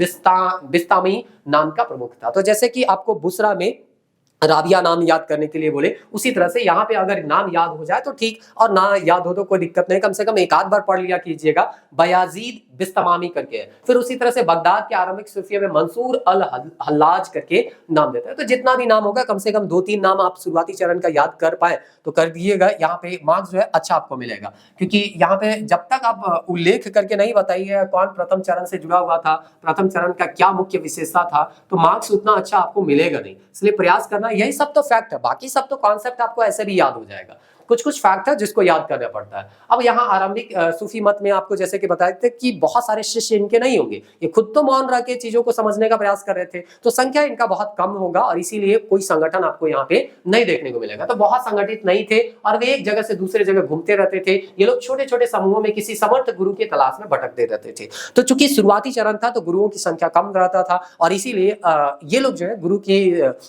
बिस्तामी नाम का प्रमुख था। तो जैसे कि आपको बुसरा में राबिया नाम याद करने के लिए बोले, उसी तरह से यहाँ पे अगर नाम याद हो जाए तो ठीक, और ना याद हो तो कोई दिक्कत नहीं, कम से कम एक आध बार पढ़ लिया कीजिएगा। बयाजीद बिस्तमामी करके है। फिर उसी तरह से बगदाद के आरंभिक सूफिया में मंसूर अल हल्लाज करके नाम देता है। तो जितना भी नाम होगा कम से कम 2-3 नाम आप शुरुआती चरण का याद कर पाए तो कर दिएगा, यहाँ पे मार्क्स जो है अच्छा आपको मिलेगा। क्योंकि यहाँ पे जब तक आप उल्लेख करके नहीं बताइए कौन प्रथम चरण से जुड़ा हुआ था, प्रथम चरण का क्या मुख्य विशेषता था, तो मार्क्स उतना अच्छा आपको मिलेगा नहीं। इसलिए प्रयास करना, यही सब तो फैक्ट है, बाकी सब तो कॉन्सेप्ट आपको ऐसे भी याद हो जाएगा। कुछ कुछ फैक्ट है जिसको याद करना पड़ता है। अब यहाँ आरंभिक सूफी मत में आपको जैसे कि बताए थे कि बहुत सारे शिष्य इनके नहीं होंगे, ये खुद तो मौन रह के चीजों को समझने का प्रयास कर रहे थे, तो संख्या इनका बहुत कम होगा और इसीलिए कोई संगठन आपको यहाँ पे नहीं देखने को मिलेगा। तो बहुत संगठित नहीं थे और वे एक जगह से दूसरे जगह घूमते रहते थे। ये लोग छोटे छोटे समूहों में किसी समर्थ गुरु की तलाश में भटकते रहते थे। तो चूंकि शुरुआती चरण था तो गुरुओं की संख्या कम रहता था और इसीलिए ये लोग जो है गुरु की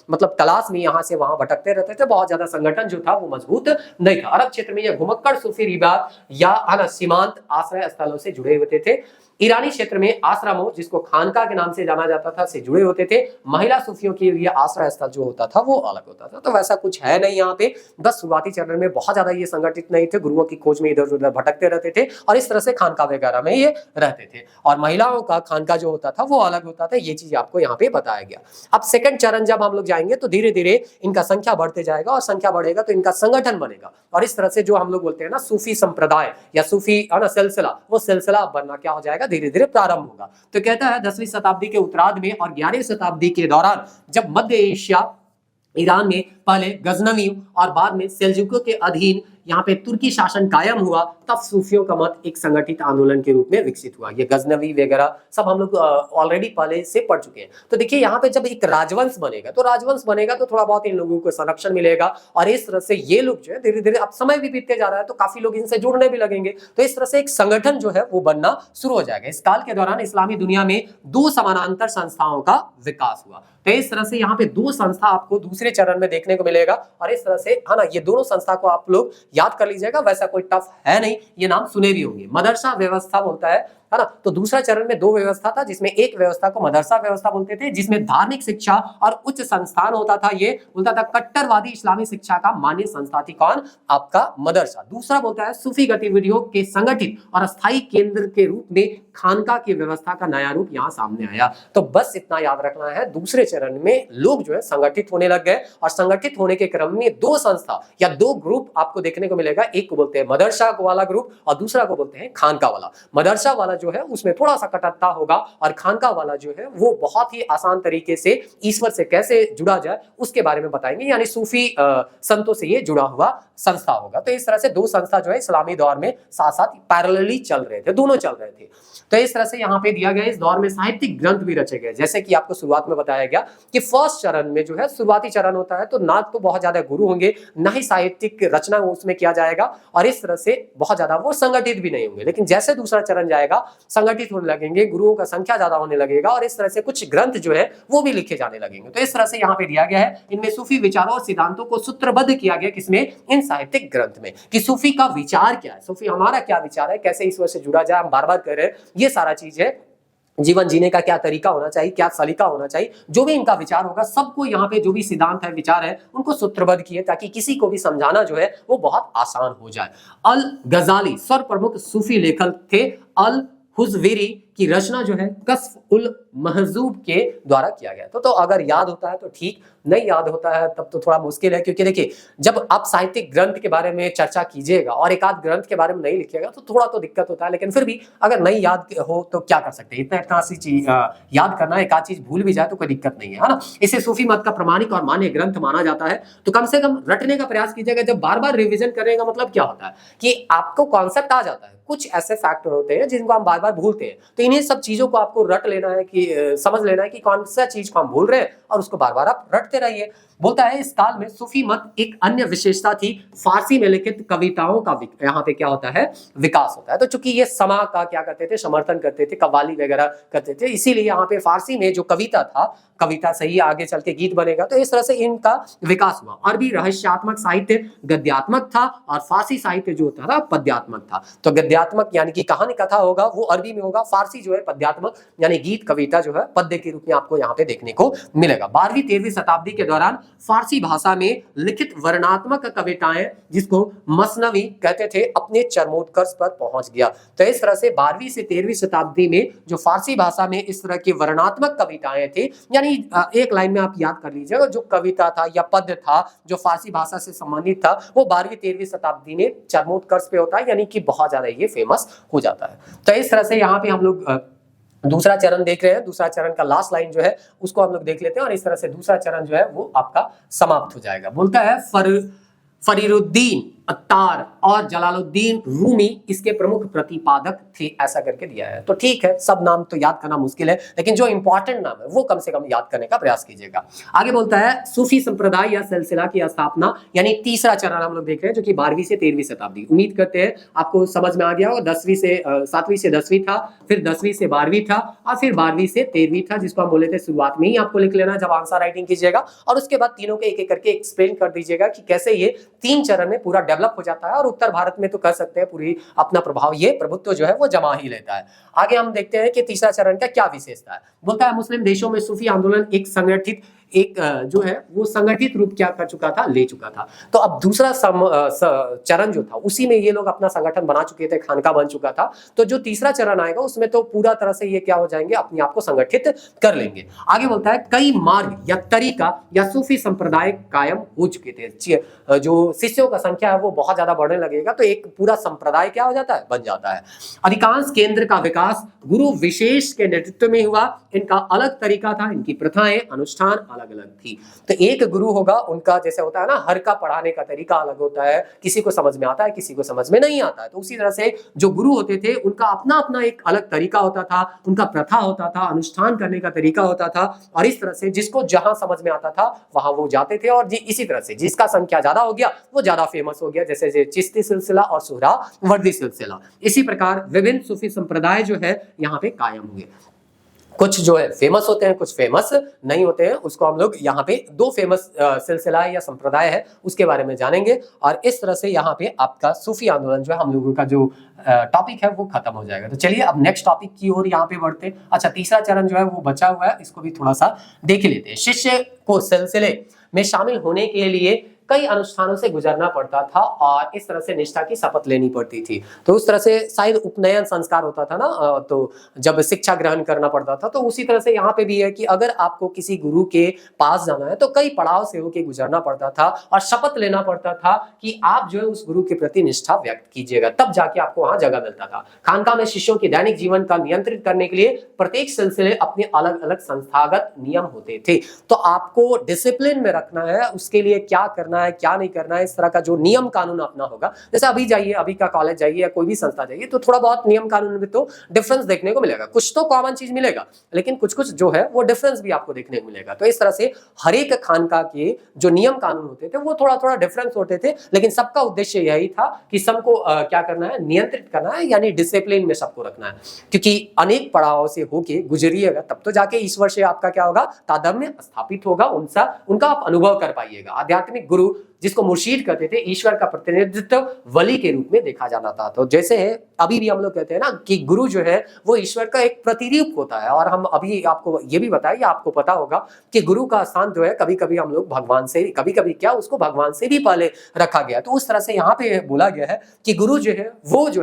मतलब तलाश में यहाँ से वहां भटकते रहते थे। बहुत ज्यादा संगठन जो था वो मजबूत नहीं था। अरब क्षेत्र में यह घुमक्कड़ सूफी रिबात या सीमांत आश्रय स्थलों से जुड़े होते थे। ईरानी क्षेत्र में आश्रमों, जिसको खानका के नाम से जाना जाता था, से जुड़े होते थे। महिला सूफियों के लिए आश्रय स्थल जो होता था वो अलग होता था। तो वैसा कुछ है नहीं यहाँ पे, बस शुरुआती चरण में बहुत ज्यादा ये संगठित नहीं थे, गुरुओं की खोज में इधर उधर भटकते रहते थे और इस तरह से खानका वगैरह में ये रहते थे। और महिलाओं का खानका जो होता था वो अलग होता था। ये चीज आपको यहाँ पे बताया गया। अब सेकंड चरण जब हम लोग जाएंगे तो धीरे धीरे इनका संख्या बढ़ते जाएगा और संख्या बढ़ेगा तो इनका संगठन बनेगा और इस तरह से जो हम लोग बोलते हैं ना सूफी संप्रदाय या सूफी है ना सिलसिला, वो सिलसिला बनना क्या हो जाएगा, धीरे धीरे प्रारंभ होगा। तो कहता है 10वीं शताब्दी के उत्तरार्ध में और 11वीं शताब्दी के दौरान जब मध्य एशिया, ईरान में पहले गजनवियों और बाद में सेल्जुकों के अधीन यहाँ पे तुर्की शासन कायम हुआ, तब सूफियों का मत एक संगठित आंदोलन के रूप में विकसित हुआ। ये गजनवी वगैरह सब हम लोग ऑलरेडी पहले से पढ़ चुके हैं। तो देखिए यहाँ पे जब एक राजवंश बनेगा तो थोड़ा बहुत इन लोगों को संरक्षण मिलेगा और इस तरह से ये लोग जो है धीरे धीरे, अब समय भी बीतते जा रहा है तो काफी लोग इनसे जुड़ने भी लगेंगे। तो इस तरह से एक संगठन जो है वो बनना शुरू हो जाएगा। इस काल के दौरान इस्लामी दुनिया में 2 समानांतर संस्थाओं का विकास हुआ। तो इस तरह से यहाँ पे 2 संस्था आपको दूसरे चरण में देखने को मिलेगा और इस तरह से है ना, ये दोनों संस्था को आप लोग याद कर लीजिएगा। वैसा कोई टफ है नहीं, ये नाम सुने भी होंगे। मदरसा व्यवस्था बोलता है ना। तो दूसरा चरण में 2 व्यवस्था था, जिसमें एक व्यवस्था को मदरसा व्यवस्था बोलते थे, जिसमें धार्मिक शिक्षा और उच्च संस्थान होता था। ये बोलता था कट्टरवादी इस्लामी शिक्षा का मान्य संस्था थी कौन, आपका मदरसा। दूसरा बोलता है सूफी गतिविधियों के संगठित और अस्थायी केंद्र के रूप में खानका की व्यवस्था का नया रूप यहाँ सामने आया। तो बस इतना याद रखना है, दूसरे चरण में लोग जो है संगठित होने लग गए और संगठित होने के क्रम में 2 संस्था या 2 ग्रुप आपको देखने को मिलेगा। एक को बोलते हैं मदरसा वाला ग्रुप और दूसरा को बोलते हैं खानका वाला। मदरसा वाला जो है उसमें थोड़ा सा कटुता होगा और खानका वाला जो है वो बहुत ही आसान तरीके से ईश्वर से कैसे जुड़ा जाए उसके बारे में बताएंगे, यानी सूफी संतों से ये जुड़ा हुआ संस्था होगा। तो इस तरह से 2 संस्था जो है इस्लामी दौर में साथ साथ पैरेलली चल रहे थे, दोनों चल रहे थे। तो इस तरह से यहाँ पे दिया गया इस दौर में साहित्यिक ग्रंथ भी रचे गए। जैसे कि आपको शुरुआत में बताया गया कि फर्स्ट चरण में जो है शुरुआती चरण होता है तो ना तो बहुत ज्यादा गुरु होंगे, ना ही साहित्यिक रचना उसमें किया जाएगा और इस तरह से बहुत ज्यादा वो संगठित भी नहीं होंगे। लेकिन जैसे दूसरा चरण जाएगा संगठित होने लगेंगे, गुरुओं का संख्या ज्यादा होने लगेगा और इस तरह से कुछ ग्रंथ जो है वो भी लिखे जाने लगेंगे। तो इस तरह से यहाँ पे दिया गया है, इनमें सूफी विचारों और सिद्धांतों को सूत्रबद्ध किया गया, किसमें, इन साहित्यिक ग्रंथ में, कि सूफी का विचार क्या है, सूफी हमारा क्या विचार है, कैसे ईश्वर से जुड़ा जाए, हम बार बार कह रहे हैं ये सारा चीज है। जीवन जीने का क्या तरीका होना चाहिए, क्या सलीका होना चाहिए, जो भी इनका विचार होगा सबको यहाँ पे जो भी सिद्धांत है, विचार है, उनको सूत्रबद्ध किए ताकि किसी को भी समझाना जो है वो बहुत आसान हो जाए। अल गजाली सर्वप्रमुख सूफी लेखक थे। अल हुज़विरी की रचना जो है कश्फ उल महजूब के द्वारा किया गया। तो अगर याद होता है तो ठीक, नहीं याद होता है तब तो थोड़ा मुश्किल है, क्योंकि देखिए जब आप साहित्यिक ग्रंथ के बारे में चर्चा कीजिएगा और एक आध ग्रंथ के बारे में नहीं लिखिएगा तो थोड़ा तो दिक्कत होता है। लेकिन फिर भी अगर नहीं याद हो तो क्या कर सकते हैं, इतना सी चीज याद करना, एक आध चीज भूल भी जाए तो कोई दिक्कत नहीं है ना। इसे सूफी मत का प्रमाणिक और मान्य ग्रंथ माना जाता है। तो कम से कम रटने का प्रयास कीजिएगा। जब बार बार रिविजन करने का मतलब क्या होता है कि आपको कॉन्सेप्ट आ जाता है, कुछ ऐसे फैक्टर होते हैं जिनको हम बार बार भूलते हैं, तो इन्हीं सब चीजों को आपको रट लेना है, कि समझ लेना है कि कौन सा चीज को हम भूल रहे हैं और उसको बार बार आप रटते रहिए। बोलता है इस काल में सूफी मत एक अन्य विशेषता थी, फारसी में लिखित कविताओं का यहाँ पे क्या होता है, विकास होता है। तो चूंकि ये समा का क्या करते थे, समर्थन करते थे, कव्वाली वगैरह करते थे, इसीलिए यहाँ पे फारसी में जो कविता था, कविता से ही आगे चल के गीत बनेगा, तो इस तरह से इनका विकास हुआ। अरबी रहस्यात्मक साहित्य गद्यात्मक था और फारसी साहित्य जो होता था पद्यात्मक था। तो गद्यात्मक यानी कि कहानी कथा होगा वो अरबी में होगा, फारसी जो है पद्यात्मक यानी गीत कविता जो है पद्य के रूप में आपको यहाँ पे देखने को मिलेगा। 12वीं 13वीं शताब्दी के दौरान फारसी भाषा में लिखित वर्णनात्मक कविताएं, जिसको मसनवी कहते थे, अपने चरमोत्कर्ष पर पहुंच गया। तो इस तरह से 12वीं से 13वीं शताब्दी में जो फारसी भाषा में इस तरह की वर्णनात्मक कविताएं थी, यानी एक लाइन में आप याद कर लीजिएगा, जो कविता था या पद था जो फारसी भाषा से संबंधित था, वो 12वीं 13वीं शताब्दी में चरमोत्कर्ष पे होता है, यानी कि बहुत ज्यादा ये फेमस हो जाता है। तो इस तरह से यहाँ पे हम लोग दूसरा चरण देख रहे हैं। दूसरा चरण का लास्ट लाइन जो है उसको हम लोग देख लेते हैं और इस तरह से दूसरा चरण जो है वो आपका समाप्त हो जाएगा। बोलता है फरीरुद्दीन अत्तार और जलालुद्दीन रूमी इसके प्रमुख प्रतिपादक थे, ऐसा करके दिया है। तो ठीक है, सब नाम तो याद करना मुश्किल है, लेकिन जो इंपॉर्टेंट नाम है वो कम से कम याद करने का प्रयास कीजिएगा। आगे बोलता है सूफी संप्रदाय या सिलसिला की स्थापना, यानी तीसरा चरण हम लोग देख रहे हैं, जो कि 12वीं से 13वीं शताब्दी। उम्मीद करते हैं आपको समझ में आ गया होगा। 7वीं से 10वीं था, फिर 10वीं से 12वीं था और फिर 12वीं से 13वीं था, जिसको हम बोले थे शुरुआत में ही आपको लिख लेना जब आंसर राइटिंग कीजिएगा, और उसके बाद तीनों के एक एक करके एक्सप्लेन कर दीजिएगा कि कैसे ये 3 चरण में पूरा डेवलप हो जाता है। और उत्तर भारत में तो कर सकते हैं पूरी अपना प्रभाव, ये प्रभुत्व जो है वो जमा ही लेता है। आगे हम देखते हैं कि तीसरा चरण का क्या विशेषता है। बोलता है मुस्लिम देशों में सूफी आंदोलन एक जो है वो संगठित रूप क्या कर चुका था, ले चुका था। तो अब दूसरा चरण जो था उसी में ये लोग अपना संगठन बना चुके थे, खानका बन चुका था। तो जो तीसरा चरण आएगा उसमें तो पूरा तरह से ये क्या हो जाएंगे, अपने आप को संगठित कर लेंगे। आगे बोलता है कई मार्ग या तरीका या सूफी संप्रदाय कायम हो चुके थे। जो शिष्यों का संख्या है वो बहुत ज्यादा बढ़ने लगेगा, तो एक पूरा संप्रदाय क्या हो जाता है, बन जाता है। अधिकांश केंद्र का विकास गुरु विशेष के नेतृत्व में हुआ। इनका अलग तरीका था, इनकी प्रथाएं अनुष्ठान अलग अलग थी। तो एक गुरु होगा, उनका जैसे होता है ना, हर का पढ़ाने का तरीका अलग होता है, किसी को समझ में आता है, किसी को समझ में नहीं आता है। तो उसी तरह से जो गुरु होते थे उनका अपना अपना एक अलग तरीका होता था, उनका प्रथा होता था, अनुष्ठान करने का तरीका होता था, और इस तरह से जिसको जहां समझ में आता था वहां वो जाते थे। और इसी तरह से जिसका संख्या ज्यादा हो गया वो ज्यादा फेमस हो गया, जैसे चिश्ती सिलसिला और सुहरावर्दी सिलसिला। इसी प्रकार विभिन्न सूफी संप्रदाय जो है यहाँ पे कायम हुए। कुछ जो है फेमस होते हैं, कुछ फेमस नहीं होते हैं। उसको हम लोग यहाँ पे 2 फेमस सिलसिला या संप्रदाय है उसके बारे में जानेंगे। और इस तरह से यहाँ पे आपका सूफी आंदोलन जो है, हम लोगों का जो टॉपिक है वो खत्म हो जाएगा। तो चलिए अब नेक्स्ट टॉपिक की ओर यहाँ पे बढ़ते हैं। अच्छा, तीसरा चरण जो है वो बचा हुआ है, इसको भी थोड़ा सा देख लेते हैं। शिष्य को सिलसिले में शामिल होने के लिए कई अनुष्ठानों से गुजरना पड़ता था और इस तरह से निष्ठा की शपथ लेनी पड़ती थी। तो उस तरह से शायद उपनयन संस्कार होता था ना, तो जब शिक्षा ग्रहण करना पड़ता था, तो उसी तरह से यहाँ पे भी है कि अगर आपको किसी गुरु के पास जाना है तो कई पड़ाव से होकर गुजरना पड़ता था और शपथ लेना पड़ता था कि आप जो है उस गुरु के प्रति निष्ठा व्यक्त कीजिएगा, तब जाके आपको वहां जगह मिलता था। खानका में शिष्यों के दैनिक जीवन का नियंत्रित करने के लिए प्रत्येक सिलसिले अपने अलग अलग संस्थागत नियम होते थे। तो आपको डिसिप्लिन में रखना है, उसके लिए क्या करना है, क्या नहीं करना है, इस तरह का जो नियम कानून अपना होगा। जैसे अभी जाइए, अभी का कॉलेज जाइए या कोई भी संस्था जाइए, तो थोड़ा बहुत नियम कानून में तो डिफरेंस देखने को मिलेगा। कुछ तो कॉमन चीज मिलेगा, लेकिन कुछ कुछ जो है वो डिफरेंस भी आपको देखने को मिलेगा। तो इस तरह से हर एक खानका के जो नियम कानून होते थे वो थोड़ा थोड़ा डिफरेंस होते थे, लेकिन सबका उद्देश्य यही था कि सबको क्या करना है, नियंत्रित करना है, यानी डिसिप्लिन में सबको रखना है। क्योंकि अनेक पड़ावों से होके गुजरिएगा तब तो जाके ईश्वर से आपका क्या होगा, तादात्म्य स्थापित होगा, उनका आप अनुभव कर पाइएगा। आध्यात्मिक गुरु जिसको मुर्शीद कहते थे, ईश्वर का प्रतिनिधित्व वली के रूप में देखा जाना था। तो जैसे अभी भी हम लोग कहते हैं ना कि गुरु जो है वो ईश्वर का एक प्रतिरूप होता है। और हम अभी आपको ये भी बताएं, आपको पता होगा कि गुरु का स्थान जो है कभी कभी हम लोग भगवान से, कभी कभी क्या उसको भगवान से भी पहले रखा गया। तो उस तरह से यहाँ पे बोला गया है कि गुरु जो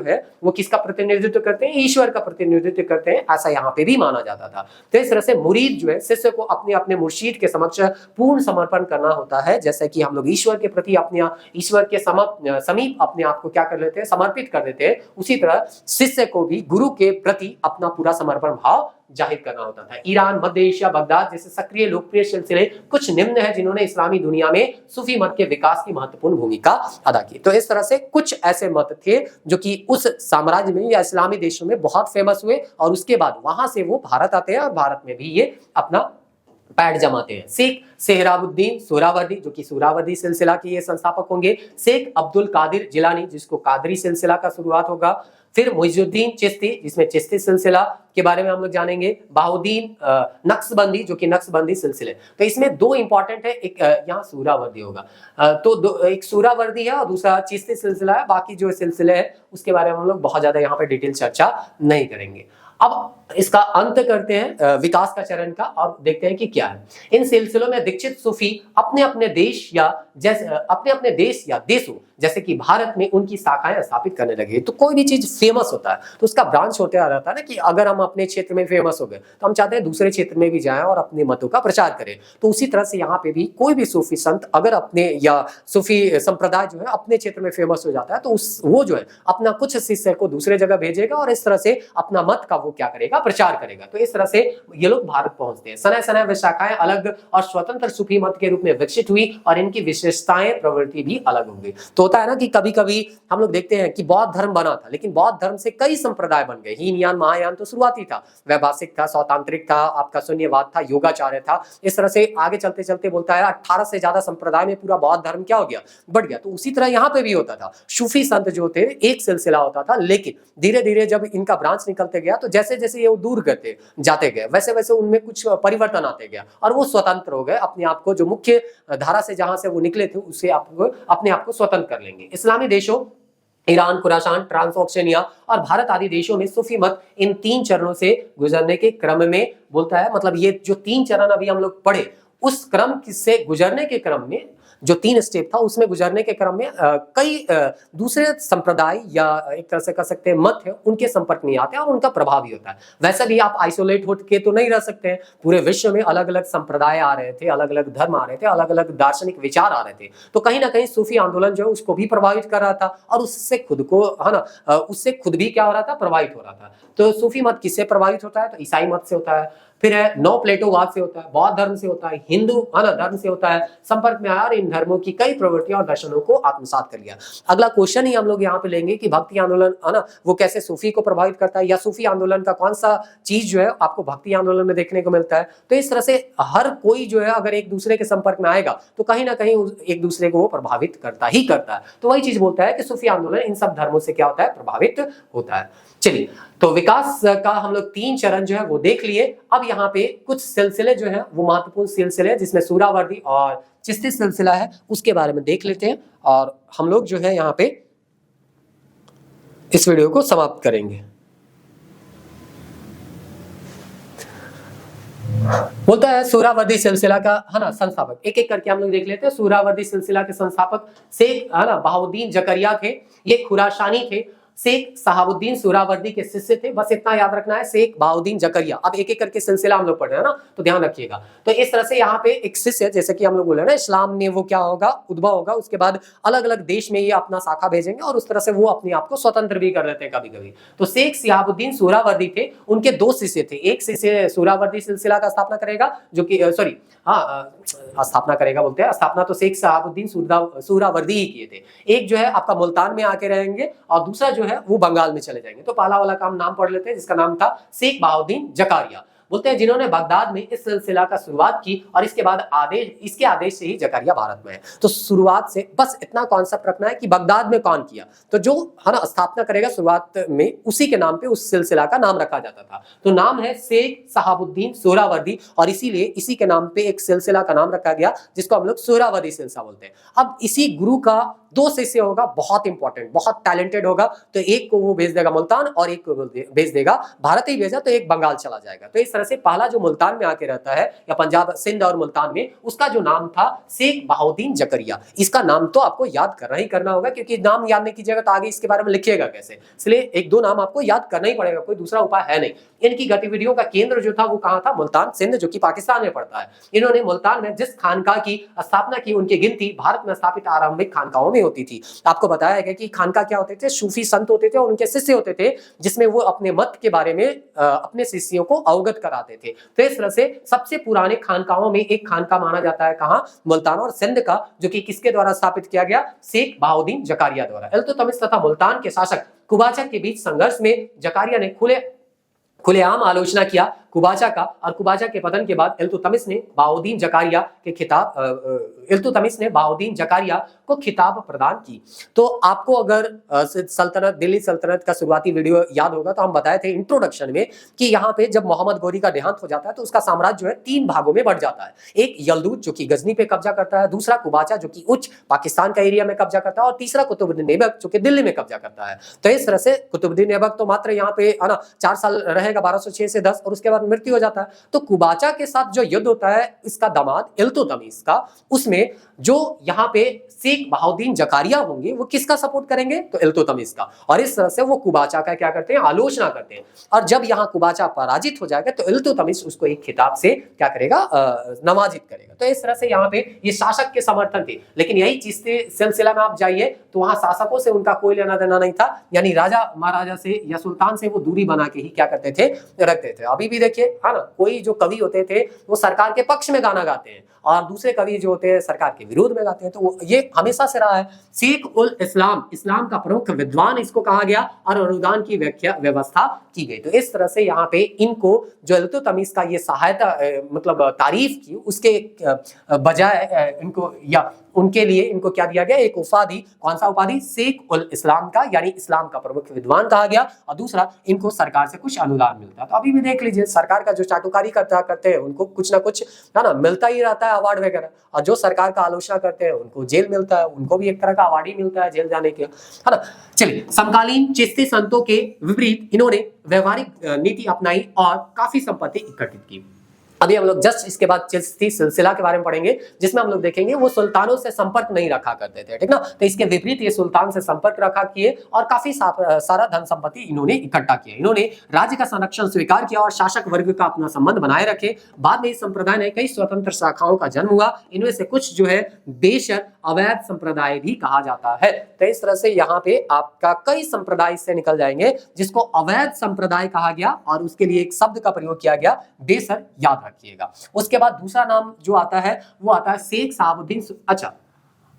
है वो किसका प्रतिनिधित्व करते हैं, ईश्वर का प्रतिनिधित्व करते हैं, ऐसा यहाँ पे भी माना जाता था। तो इस तरह से मुरीद जो है शिष्य को अपने अपने मुर्शीद के समक्ष पूर्ण समर्पण करना होता है। जैसे कि हम लोग ईश्वर के प्रति अपने ईश्वर के समीप अपने आप को क्या कर लेते हैं, समर्पित कर देते हैं, उसी तरह शिष्य को भी गुरु के प्रति अपना पूरा समर्पण भाव जाहिर करना होता था। ईरान, मध्य एशिया, बगदाद जैसे सक्रिय लोकप्रिय सिलसिले कुछ निम्न है जिन्होंने इस्लामी दुनिया में सूफी मत के विकास की महत्वपूर्ण भूमिका अदा की। तो इस तरह से कुछ ऐसे मत थे जो कि उस साम्राज्य में या इस्लामी देशों में बहुत फेमस हुए और उसके बाद वहां से वो भारत आते हैं और भारत में भी ये अपना पैड जमाते हैं। शेख सेहराबुद्दीन सोहरावर्दी जो कि सोहरावर्दी सिलसिला के ये संस्थापक होंगे। शेख अब्दुल कादिर जिलानी जिसको कादरी सिलसिला का शुरुआत होगा। फिर मुइजुद्दीन चिश्ती जिसमें चिश्ती सिलसिला के बारे में हम लोग जानेंगे। बहाउद्दीन नक्शबंदी जो कि नक्शबंदी सिलसिले। तो इसमें 2 इंपॉर्टेंट है, एक यहाँ सोहरावर्दी होगा, तो एक सोहरावर्दी है और दूसरा चिश्ती सिलसिला है। बाकी जो सिलसिले है उसके बारे में हम लोग बहुत ज्यादा यहाँ पे डिटेल चर्चा नहीं करेंगे। अब इसका अंत करते हैं विकास का चरण का और देखते हैं कि क्या है। इन सिलसिलों में दीक्षित सूफी अपने अपने देश या देशों जैसे कि भारत में उनकी शाखाएं स्थापित करने लगे। तो कोई भी चीज फेमस होता है तो उसका ब्रांच होते आ रहता है ना, कि अगर हम अपने क्षेत्र में फेमस हो गए तो हम चाहते हैं दूसरे क्षेत्र में भी जाएं और अपने मतों का प्रचार करें। तो उसी तरह से यहाँ पे भी कोई भी सूफी संत अगर अपने या सूफी संप्रदाय जो है अपने क्षेत्र में फेमस हो जाता है तो वो जो है अपना कुछ शिष्य को दूसरे जगह भेजेगा और इस तरह से अपना मत का वो क्या करेगा, प्रचार करेगा। तो इस तरह से ये लोग भारत पहुंचते हैं। सनय सनय वे शाखाएं अलग और स्वतंत्र सूफी मत के रूप में विकसित हुई और इनकी विशेषताएं प्रवृत्ति भी अलग हो गई। तो होता है ना कि कभी कभी हम लोग देखते हैं कि बौद्ध धर्म बना था, लेकिन बौद्ध धर्म से कई संप्रदाय बन गए। हीनयान महायान तो शुरुआती था, वैभाषिक था, सौतांत्रिक था, आपका शून्यवाद था, योगाचार्य था। इस तरह से आगे चलते चलते बोलता है 18 से ज्यादा संप्रदाय में पूरा बौद्ध धर्म क्या हो गया, बढ़ गया। तो उसी तरह यहाँ पे भी होता था। सूफी संत जो थे एक सिलसिला होता था, लेकिन धीरे धीरे जब इनका ब्रांच निकलते गया तो जैसे जैसे ये दूर करते जाते गए वैसे वैसे उनमें कुछ परिवर्तन आते गया और वो स्वतंत्र हो गए। अपने आप को जो मुख्य धारा से जहां से वो निकले थे उससे आपको अपने आप को स्वतंत्र कर लेंगे। इस्लामी देशों ईरान, खुरासान, ट्रांसऑक्शनिया और भारत आदि देशों में सूफी मत इन 3 चरणों से गुजरने के क्रम में बोलता है, मतलब ये जो 3 चरण अभी हम लोग पढ़े उस क्रम से गुजरने के क्रम में जो 3 स्टेप था उसमें गुजरने के क्रम में कई दूसरे संप्रदाय या एक तरह से कह सकते हैं मत है उनके संपर्क में आते हैं और उनका प्रभाव भी होता है। वैसे भी आप आइसोलेट होकर तो नहीं रह सकते हैं, पूरे विश्व में अलग अलग संप्रदाय आ रहे थे, अलग अलग धर्म आ रहे थे, अलग अलग दार्शनिक विचार आ रहे थे। तो कहीं ना कहीं सूफी आंदोलन जो है उसको भी प्रभावित कर रहा था और उससे खुद को है ना, उससे खुद भी क्या हो रहा था, प्रभावित हो रहा था। तो सूफी मत किससे प्रभावित होता है, तो ईसाई मत से होता है, फिर है नौ प्लेटोवाद से होता है, बौद्ध धर्म से होता है, हिंदू धर्म से होता है, संपर्क में आया और इन धर्मों की कई प्रवृत्तियों और दर्शनों को आत्मसात कर लिया। अगला क्वेश्चन ही हम लोग यहाँ पे लेंगे कि भक्ति आंदोलन है ना वो कैसे सूफी को प्रभावित करता है, या सूफी आंदोलन का कौन सा चीज जो है आपको भक्ति आंदोलन में देखने को मिलता है। तो इस तरह से हर कोई जो है अगर एक दूसरे के संपर्क में आएगा तो कहीं ना कहीं एक दूसरे को वो प्रभावित करता ही करता है। तो वही चीज बोलता है कि सूफी आंदोलन इन सब धर्मों से क्या होता है, प्रभावित होता है। चलिए, तो विकास का हम लोग 3 चरण जो है वो देख लिए। अब यहाँ पे कुछ सिलसिले जो है वो महत्वपूर्ण सिलसिले जिसमें सूरावर्दी और चिश्ती सिलसिला है उसके बारे में देख लेते हैं और हम लोग जो है यहाँ पे इस वीडियो को समाप्त करेंगे। बोलता है सूरावर्दी सिलसिला का है ना संस्थापक, एक एक करके हम लोग देख लेते हैं। सूरावर्दी सिलसिला के संस्थापक शेख है ना बहाउद्दीन जकरिया थे, ये खुरासानी थे। शेख शहाबुद्दीन सूरावर्दी के शिष्य थे, बस इतना याद रखना है, शेख बहाउद्दीन जकरिया। अब एक एक करके सिलसिला हम लोग पढ़ रहे हैं ना, तो ध्यान रखिएगा। तो इस तरह से यहाँ पे एक शिष्य, जैसे कि हम लोग बोले ना इस्लाम में वो क्या होगा, उद्भव होगा, उसके बाद अलग अलग देश में ये अपना शाखा भेजेंगे और उस तरह से वो अपने आप को स्वतंत्र भी कर लेते हैं कभी कभी। तो शेख शहाबुद्दीन सूरावर्दी थे, उनके 2 शिष्य थे। एक शिष्य सूरावर्दी सिलसिला का स्थापना करेगा, जो कि स्थापना करेगा बोलते हैं, स्थापना तो शेख शहाबुद्दीन सूरावर्दी ही किए थे। एक जो है आपका मुल्तान में आके रहेंगे और दूसरा जो है वो बंगाल में चले जाएंगे। तो पहला वाला काम नाम पढ़ लेते हैं जिसका नाम था शेख बहाउद्दीन जकारिया। बोलते हैं जिन्होंने बगदाद में इस सिलसिला का शुरुआत की और इसके बाद इसके आदेश से ही जकारिया भारत में है। तो शुरुआत से बस इतना कॉन्सेप्ट रखना है कि बगदाद में कौन किया, तो जो है ना स्थापना करेगा शुरुआत में उसी के नाम पे उस सिलसिला का नाम रखा जाता था। तो नाम है शेख शहाबुद्दीन सूरावर्दी और इसीलिए इसी के नाम पे एक सिलसिला का नाम रखा गया जिसको हम लोग सूरावर्दी सिलसिला बोलते हैं। अब इसी गुरु का 2 शिष्य होगा, बहुत इंपॉर्टेंट, बहुत टैलेंटेड होगा। तो एक को वो भेज देगा मुल्तान और एक को भेज देगा भारत ही भेजा तो एक बंगाल चला जाएगा। तो इस तरह से पहला जो मुल्तान में आके रहता है या पंजाब, सिंध और मुल्तान में, उसका जो नाम था शेख बहाउद्दीन जकरिया। इसका नाम तो आपको याद करना ही करना होगा क्योंकि नाम याद नहीं कीजिएगा तो आगे इसके बारे में लिखिएगा कैसे, इसलिए 1-2 नाम आपको याद करना ही पड़ेगा, कोई दूसरा उपाय है नहीं। इनकी गतिविधियों का केंद्र जो था वो कहां था, मुल्तान, सिंध, जो कि पाकिस्तान में पड़ता है। इन्होंने मुल्तान में जिस खानका की स्थापना की उनकी गिनती भारत में स्थापित आरंभिक खानकाओं में होती थी। आपको बताया गया कि खानका क्या होते थे, सूफी संत होते थे और उनके शिष्य होते थे जिसमें वो अपने मत के बारे में अपने शिष्यों को अवगत कराते थे। तो इस तरह से सबसे पुराने खानकाओं में एक खानका माना जाता है कहां, मुल्तान और सिंध का, जो कि किसके द्वारा स्थापित किया गया, शेख बहाउद्दीन जकारिया द्वारा। इल्तुतमिश तथा मुल्तान के शासक कुबाचा के बीच संघर्ष में जकारिया ने खुलेआम आलोचना किया कुबाचा का, और कुबाचा के पतन के बाद इल्तुतमिश ने बहाउद्दीन जकारिया को खिताब प्रदान की। तो आपको अगर सल्तनत, दिल्ली सल्तनत का शुरुआती वीडियो याद होगा तो हम बताए थे इंट्रोडक्शन में कि यहाँ पे जब मोहम्मद गौरी का देहांत हो जाता है तो उसका साम्राज्य जो है 3 भागों में बढ़ जाता है। एक यलदूत जो कि गजनी पे कब्जा करता है, दूसरा कुबाचा जो कि उच्च पाकिस्तान का एरिया में कब्जा करता है, और तीसरा कुतुबुद्दीन ऐबक जो कि दिल्ली में कब्जा करता है। तो इस तरह से कुतुबुद्दीन ऐबक तो मात्र यहाँ पे है ना 4 साल रहेगा, 1206 से 10, और उसके बाद मृत्यु हो जाता है। तो कुबाचा के साथ जो युद्ध होता है इसका दामाद इल्तुतमिश का, उसमें जो यहाँ पे शेख बहाउद्दीन जकारिया होंगे वो किसका सपोर्ट करेंगे? तो इल्तुतमिश का। और इस तरह से वो कुबाचा का क्या करते हैं? आलोचना करते हैं। और जब यहाँ कुबाचा पराजित हो जाएगा तो इल्तुतमिश उसको एक खिताब से क्या करेगा? नवाजित करेगा। तो इस तरह से यहाँ पे ये शासक के समर्थन थे। लेकिन यही चिश्ती सिलसिला में आप जाइए तो वहां शासकों से उनका कोई लेना देना नहीं था, यानी राजा महाराजा से या सुल्तान से वो दूरी बना के ही क्या करते थे? रखते थे। अभी भी देखिए है ना, कोई जो कवि होते थे वो सरकार के पक्ष में गाना गाते हैं और दूसरे कवि जो होते हैं सरकार के विरोध में गाते हैं। तो ये हमेशा से रहा है। शेख उल इस्लाम, इस्लाम का प्रमुख विद्वान इसको कहा गया, और अनुदान की व्याख्या व्यवस्था की गई। तो इस तरह से यहाँ पे इनको जो इल्तुतमिश का ये सहायता मतलब तारीफ की, उसके बजाय इनको या उनके लिए इनको क्या दिया गया? एक उपाधि। कौन सा उपाधि? शेख उल इस्लाम का, यानी इस्लाम का प्रमुख विद्वान कहा गया। और दूसरा, इनको सरकार से कुछ अनुदान मिलता है। तो अभी भी देख लीजिए सरकार का जो चाटुकारी करते हैं उनको कुछ ना कुछ है ना मिलता ही रहता है, अवार्ड वगैरह। और जो सरकार का आलोचना करते हैं उनको जेल मिलता है, उनको भी एक तरह का अवार्ड ही मिलता है जेल जाने के, है ना। चलिए, समकालीन चिश्ती संतों के विपरीत इन्होंने व्यवहारिक नीति अपनाई और काफी संपत्ति इकट्ठित की। अभी हम लोग जस्ट इसके बाद चिश्ती सिलसिला के बारे में पढ़ेंगे, जिसमें हम लोग देखेंगे वो सुल्तानों से संपर्क नहीं रखा करते थे, ठीक ना। तो इसके विपरीत ये सुल्तान से संपर्क रखा किए और काफी सारा धन संपत्ति इन्होंने इकट्ठा किया। इन्होंने राज्य का संरक्षण स्वीकार किया और शासक वर्ग का अपना संबंध बनाए रखे। बाद में इस संप्रदाय ने कई स्वतंत्र शाखाओं का जन्म हुआ। इनमें से कुछ जो है बेशर अवैध संप्रदाय भी कहा जाता है। तो इस तरह से यहाँ पे आपका कई संप्रदाय से निकल जाएंगे जिसको अवैध संप्रदाय कहा गया, और उसके लिए एक शब्द का प्रयोग किया गया बेसर, याद रखिएगा। उसके बाद दूसरा नाम जो आता है वो आता है शेख साहबुद्दीन, अच्छा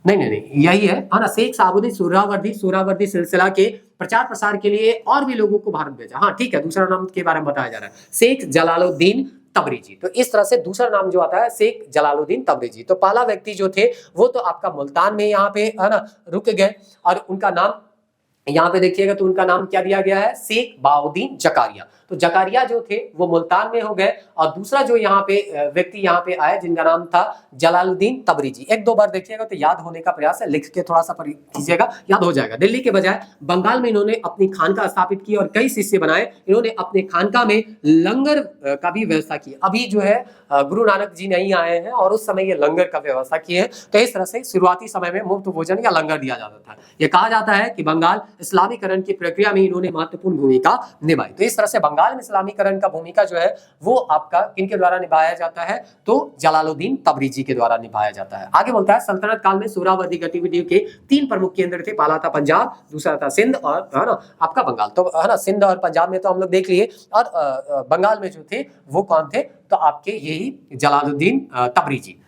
नहीं यही है ना, शेख साहबुद्दीन सुहरावर्दी सिलसिला के प्रचार प्रसार के लिए और भी लोगों को भारत भेजा। हाँ ठीक है, दूसरा नाम के बारे में बताया जा रहा है, शेख जलालुद्दीन तबरेजी। तो इस तरह से दूसरा नाम जो आता है शेख जलालुद्दीन तबरेजी। तो पहला व्यक्ति जो थे वो तो आपका मुल्तान में यहाँ पे है ना रुक गए, और उनका नाम यहाँ पे देखिएगा तो उनका नाम क्या दिया गया है? शेख बहाउद्दीन जकारिया। तो जकारिया जो थे वो मुल्तान में हो गए, और दूसरा जो यहाँ पे व्यक्ति यहाँ पे आए जिनका नाम था जलालुद्दीन तबरेजी। 1-2 बार देखिएगा तो याद होने का प्रयास है, लिख के थोड़ा सा कीजिएगा, याद हो जाएगा। दिल्ली के बजाय बंगाल में इन्होंने अपनी खानका स्थापित की और कई शिष्य बनाए। इन्होंने अपने खानका में लंगर का भी व्यवस्था की। अभी जो है गुरु नानक जी नहीं आए हैं और उस समय ये लंगर का व्यवस्था किए हैं। तो इस तरह से शुरुआती समय में मुफ्त भोजन या लंगर दिया जाता था। यह कहा जाता है कि बंगाल इस्लामीकरण की प्रक्रिया में इन्होंने महत्वपूर्ण भूमिका निभाई। तो इस तरह से बंगाल में इस्लामीकरण का भूमिका जो है वो आपका किनके द्वारा निभाया जाता है? तो जलालुद्दीन तबरेजी के द्वारा निभाया जाता है। आगे बोलता है, सल्तनत काल में सुहरावर्दी गतिविधियों के 3 प्रमुख केंद्र थे। पहला था पंजाब, दूसरा था सिंध, और है ना आपका बंगाल। तो है ना सिंध और पंजाब में तो हम लोग देख लिए, और बंगाल में जो थे वो कौन थे? तो आपके यही जलालुद्दीन तबरेजी।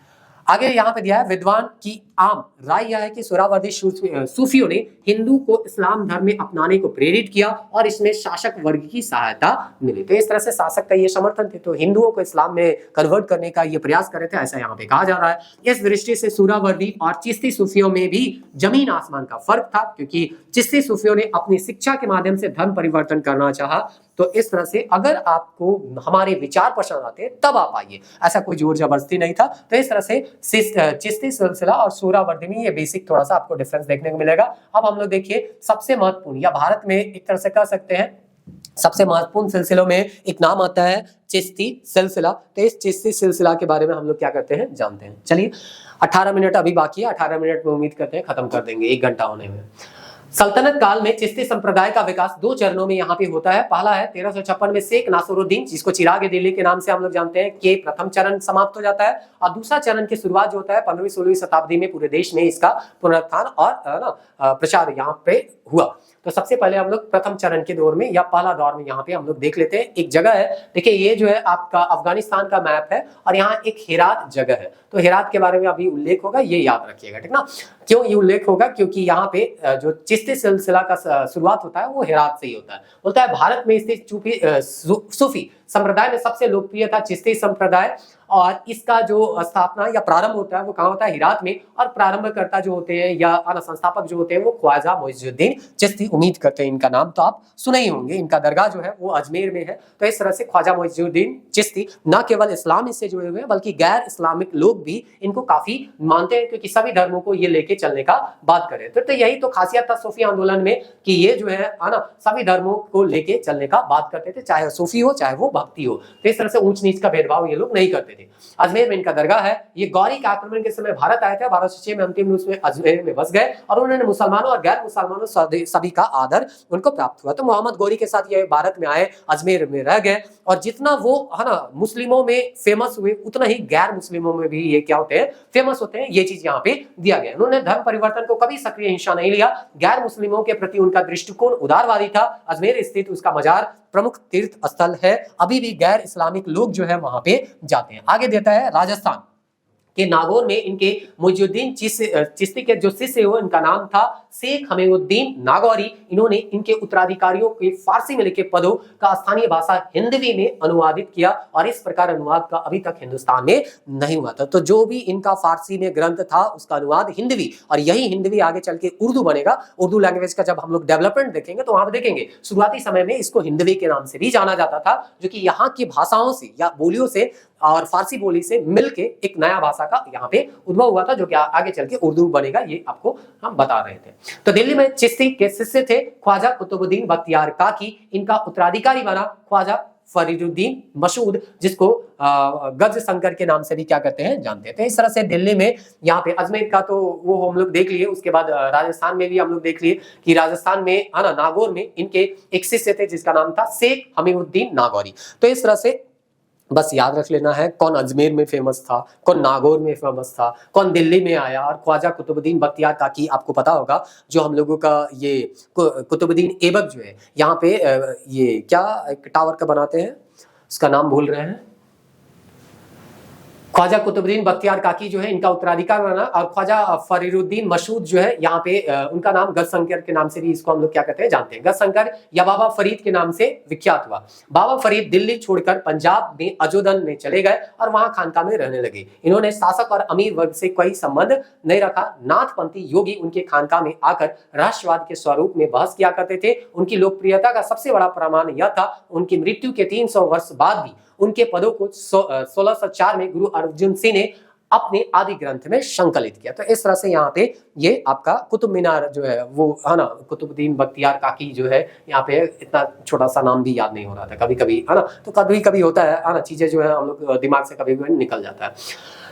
आगे यहाँ पे दिया है, विद्वान की आम राय यह है कि सुहरावर्दी सूफियों ने हिंदू को इस्लाम धर्म में अपनाने को प्रेरित किया और इसमें शासक वर्ग की सहायता मिली। तो इस तरह से शासक का ये समर्थन थे, तो हिंदुओं को इस्लाम में कन्वर्ट करने का ये प्रयास कर रहे थे, ऐसा यहाँ पे कहा जा रहा है। इस दृष्टि से सुहरावर्दी और चिश्ती सूफियों में भी जमीन आसमान का फर्क था, क्योंकि चिश्ती सूफियों ने अपनी शिक्षा के माध्यम से धर्म परिवर्तन करना चाहा। तो इस तरह से अगर आपको हमारे विचार पसंद आते तब आप आइए, ऐसा कोई जोर जबरदस्ती नहीं था। तो इस तरह से चिश्ती सिलसिला और सुहरावर्दी में ये बेसिक थोड़ा सा आपको डिफरेंस देखने को मिलेगा। अब हम लोग देखिए सबसे महत्वपूर्ण, या भारत में एक तरह से कह सकते हैं सबसे महत्वपूर्ण सिलसिलों में एक नाम आता है चिश्ती सिलसिला। तो इस चिश्ती सिलसिला के बारे में हम लोग क्या करते हैं जानते हैं। चलिए 18 मिनट अभी बाकी है, 18 मिनट में उम्मीद करते हैं खत्म कर देंगे, 1 घंटा होने में। सल्तनत काल में चिश्ती संप्रदाय का विकास 2 चरणों में यहाँ पे होता है। पहला है 1356 में शेख नासिरुद्दीन, जिसको चिराग दिल्ली के नाम से हम लोग जानते हैं, के प्रथम चरण समाप्त हो जाता है, और दूसरा चरण की शुरुआत जो होता है 15वीं-16वीं शताब्दी में पूरे देश में इसका पुनरुत्थान और प्रचार यहाँ पे हुआ। तो सबसे पहले हम लोग प्रथम चरण के दौर में या पहला दौर में यहाँ पे हम लोग देख लेते हैं। एक जगह है, देखिए ये जो है आपका अफगानिस्तान का मैप है और यहाँ एक हेरात जगह है। तो तो हेरात के बारे में अभी उल्लेख होगा, ये याद रखिएगा, ठीक ना। क्यों ये उल्लेख होगा? क्योंकि यहाँ पे जो चिश्ती सिलसिला का शुरुआत होता है वो हेरात से ही होता है। बोलता है भारत में स्थित सूफी संप्रदाय में सबसे लोकप्रिय था चिश्ती संप्रदाय, और इसका जो स्थापना या प्रारंभ होता है वो कहाँ होता है? हेरात में। और प्रारंभकर्ता जो होते हैं या संस्थापक जो होते हैं वो ख्वाजा मोइनुद्दीन चिश्ती, उम्मीद करते हैं इनका नाम तो आप सुने ही होंगे। इनका दरगाह जो है वो अजमेर में है। तो इस तरह से ख्वाजा मोइनुद्दीन चिश्ती न केवल इस्लाम से जुड़े हुए हैं बल्कि गैर इस्लामिक लोग भी इनको काफी मानते हैं, क्योंकि सभी धर्मों को ये लेके चलने का बात करें। तो यही तो खासियत था सूफी आंदोलन में कि ये जो है ना सभी धर्मों को लेके चलने का बात करते थे, चाहे सूफी हो चाहे वो भक्ति हो। तो इस तरह से ऊंच नीच का भेदभाव ये लोग नहीं करते थे। अजमेर में इनका दरगाह है। ये गौरी के आक्रमण के समय भारत आए थे, 1206 में अंतिम रूप में अजमेर में बस गए और उन्होंने मुसलमानों और गैर मुसलमानों सभी का आदर उनको प्राप्त हुआ। तो मोहम्मद गौरी के साथ ये भारत में आए, अजमेर में रह गए, और जितना वो है ना मुस्लिमों में फेमस हुए उतना ही गैर मुस्लिमों में भी ये क्या होते हैं? फेमस होते हैं। ये चीज यहाँ पे दिया गया। उन्होंने धर्म परिवर्तन को कभी सक्रिय हिस्सा नहीं लिया। गैर मुस्लिमों के प्रति उनका दृष्टिकोण उदारवादी था। अजमेर स्थित उसका मजार प्रमुख तीर्थ स्थल है। अभी भी गैर इस्लामिक लोग जो है वहां पे जाते हैं। आगे देता है राजस्थान के नागौर में इनके मुइनुद्दीन चिश्ती के जो शिष्य हो, इनका नाम था शेख हमीउद्दीन नागौरी। इन्होंने इनके उत्तराधिकारियों के फारसी में लिखे पदों का स्थानीय भाषा हिंदवी में अनुवादित किया, और इस प्रकार अनुवाद का अभी तक हिंदुस्तान में नहीं हुआ था। तो जो भी इनका फारसी में ग्रंथ था उसका अनुवाद हिंदवी, और यही हिंदवी आगे चल के उर्दू बनेगा। उर्दू लैंग्वेज का जब हम लोग डेवलपमेंट देखेंगे तो वहां पर देखेंगे शुरुआती समय में इसको हिंदवी के नाम से भी जाना जाता था, जो कि यहाँ की भाषाओं से या बोलियों से और फारसी बोली से मिलके एक नया भाषा का यहाँ पे उद्भव हुआ था, जो कि आगे चल के उर्दू बनेगा। ये आपको हम बता रहे थे। तो दिल्ली में चिश्ती के शिष्य थे ख्वाजा कुतुबुद्दीन बख्तियार काकी। इनका उत्तराधिकारी बना ख्वाजा फरीदुद्दीन मसूद, जिसको गज शंकर के नाम से भी क्या करते हैं? जानते थे। इस तरह से दिल्ली में यहाँ पे अजमेर का तो वो हम लोग देख लिए। उसके बाद राजस्थान में भी हम लोग देख लिए कि राजस्थान में है ना नागौर में इनके एक शिष्य थे जिसका नाम था शेख हमीउद्दीन नागौरी। तो इस तरह से बस याद रख लेना है कौन अजमेर में फेमस था, कौन नागौर में फेमस था, कौन दिल्ली में आया। और ख्वाजा कुतुबुद्दीन बख्तियार काकी आपको पता होगा, जो हम लोगों का ये कुतुबुद्दीन ऐबक जो है यहाँ पे ये क्या एक टावर का बनाते हैं, उसका नाम भूल रहे हैं। ख्वाजा कुतुबुद्दीन बख्तियार काकी जो है इनका उत्तराधिकार बना, और ख्वाजा फरीदुद्दीन मसूद जो है यहाँ पे उनका नाम गजशंकर के नाम से भी इसको हम लोग क्या कहते हैं? जानते हैं। गजशंकर या बाबा फरीद के नाम से विख्यात हुआ। बाबा फरीद दिल्ली छोड़कर पंजाब में अजोदन में चले गए और वहां खानका में रहने लगे। इन्होंने शासक और अमीर वर्ग से कोई संबंध नहीं रखा। नाथपंथी योगी उनके खानका में आकर राष्ट्रवाद के स्वरूप में बहस किया करते थे। उनकी लोकप्रियता का सबसे बड़ा प्रमाण यह था उनकी मृत्यु के 300 वर्ष बाद भी उनके पदों को 1604 में गुरु अर्जुन सिंह ने अपने आदि ग्रंथ में संकलित किया। तो इस तरह से यहाँ पे ये आपका कुतुब मीनार जो है वो है ना कुतुबुद्दीन बख्तियार काकी जो है यहाँ पे इतना छोटा सा नाम भी याद नहीं हो रहा था कभी कभी, है ना। तो कभी कभी होता है ना, चीजें जो है हम लोग दिमाग से कभी कभी निकल जाता है।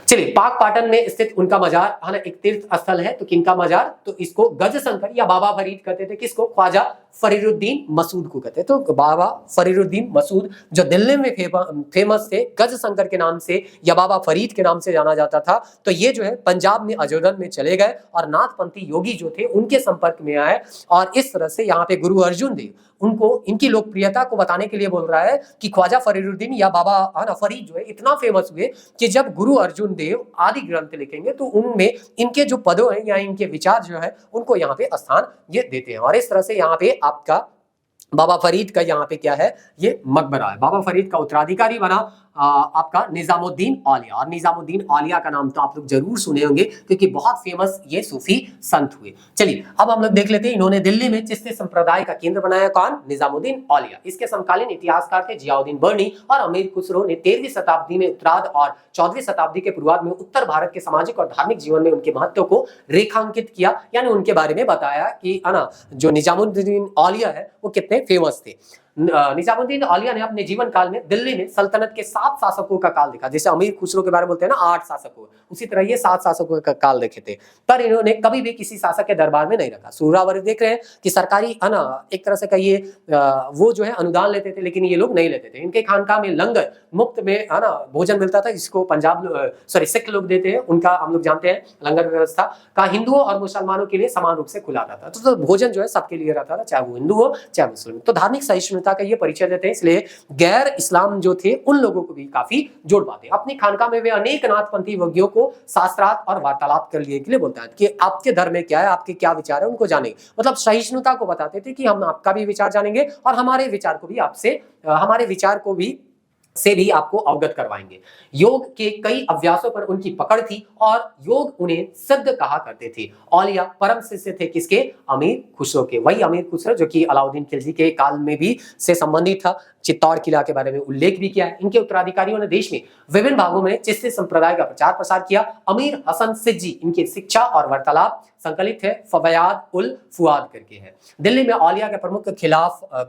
चलिए, पाक पाटन में स्थित उनका मजार है ना एक तीर्थ स्थल है। तो किनका मजार? तो इसको गज शंकर या बाबा फरीद कहते थे। किसको? ख्वाजा फरीदुद्दीन मसूद को कहते हैं। तो बाबा फरीदुद्दीन मसूद जो दिल्ली में फेमस थे गज शंकर के नाम से या बाबा फरीद के नाम से जाना जाता था। तो ये जो है पंजाब में अजोदन में चले गए और नाथपंथी योगी जो थे उनके संपर्क में आए, और इस तरह से यहाँ पे गुरु अर्जुन देव उनको इनकी लोकप्रियता को बताने के लिए बोल रहा है कि ख्वाजा फरीदुद्दीन या बाबा फरीद जो है इतना फेमस हुए कि जब गुरु अर्जुन देव आदि ग्रंथ लिखेंगे तो उनमें इनके जो पदों हैं या इनके विचार जो है उनको यहाँ पे स्थान ये देते हैं। और इस तरह से यहाँ पे आपका बाबा फरीद का यहाँ पे क्या है? ये मकबरा है। बाबा फरीद का उत्तराधिकारी बना आपका निजामुद्दीन औलिया, और निजामुद्दीन औलिया का नाम तो आप लोग जरूर सुने होंगे क्योंकि बहुत फेमस ये सूफी संत हुए। चलिए, अब हम लोग देख लेते हैं इन्होंने दिल्ली में चिश्ती संप्रदाय का केंद्र बनाया। कौन? निजामुद्दीन औलिया। इसके समकालीन इतिहासकार थे जियाउद्दीन बर्नी और अमीर खुसरो ने 13वीं शताब्दी में उत्तरार्ध और 14वीं शताब्दी के पूर्वार्ध में उत्तर भारत के सामाजिक और धार्मिक जीवन में उनके महत्व को रेखांकित किया, यानी उनके बारे में बताया कि जो निजामुद्दीन औलिया है वो कितने फेमस थे। निजामुद्दीन औलिया ने अपने जीवन काल में दिल्ली में सल्तनत के 7 शासकों का काल देखा। जैसे अमीर खुसरो के बारे में बोलते हैं ना 8 शासकों, उसी तरह ये 7 शासकों का काल देखे थे, पर इन्होंने कभी भी किसी शासक के दरबार में नहीं रखा। सूरावरी देख रहे हैं कि सरकारी एक तरह से कहिए वो जो है अनुदान लेते थे, लेकिन ये लोग नहीं लेते थे। इनके खानका में लंगर मुफ्त में भोजन मिलता था, जिसको पंजाब सिख लोग देते हैं, उनका हम लोग जानते हैं लंगर व्यवस्था का हिंदुओं और मुसलमानों के लिए समान रूप से खुला रहता था। तो भोजन जो है सबके लिए रहता था, चाहे वो हिंदू हो चाहे मुस्लिम। तो धार्मिक सहिष्णुता सहिष्णुता का ये परिचय देते हैं, इसलिए गैर इस्लाम जो थे उन लोगों को भी काफी जोड़ पाते हैं। अपनी खानका में वे अनेक नाथपंथी वज्ञों को शास्त्रार्थ और वार्तालाप कर लिए के लिए बोलता है कि आपके धर्म में क्या है, आपके क्या विचार है, उनको जानेंगे। मतलब सहिष्णुता को बताते थे कि हम आपका भी विचार जानेंगे और हमारे विचार को भी आपसे, हमारे विचार को भी से भी आपको अवगत करवाएंगे। योग के कई अभ्यासों पर उनकी पकड़ थी और योग उन्हें सिद्ध कहा करते थे। औलिया परम शिष्य थे किसके? अमीर खुसरो के। वही अमीर खुसरो जो कि अलाउद्दीन खिलजी के काल में भी से संबंधित था। चित्तौड़ किला के बारे में उल्लेख भी किया है। इनके उत्तराधिकारियों ने देश में विभिन्न भागों में चिश्ती संप्रदाय का प्रचार प्रसार किया। अमीर हसन सिज्जी इनकी शिक्षा और वार्तालाप संकलित है, फवयाद उल फुआद करके है। दिल्ली में औलिया के प्रमुख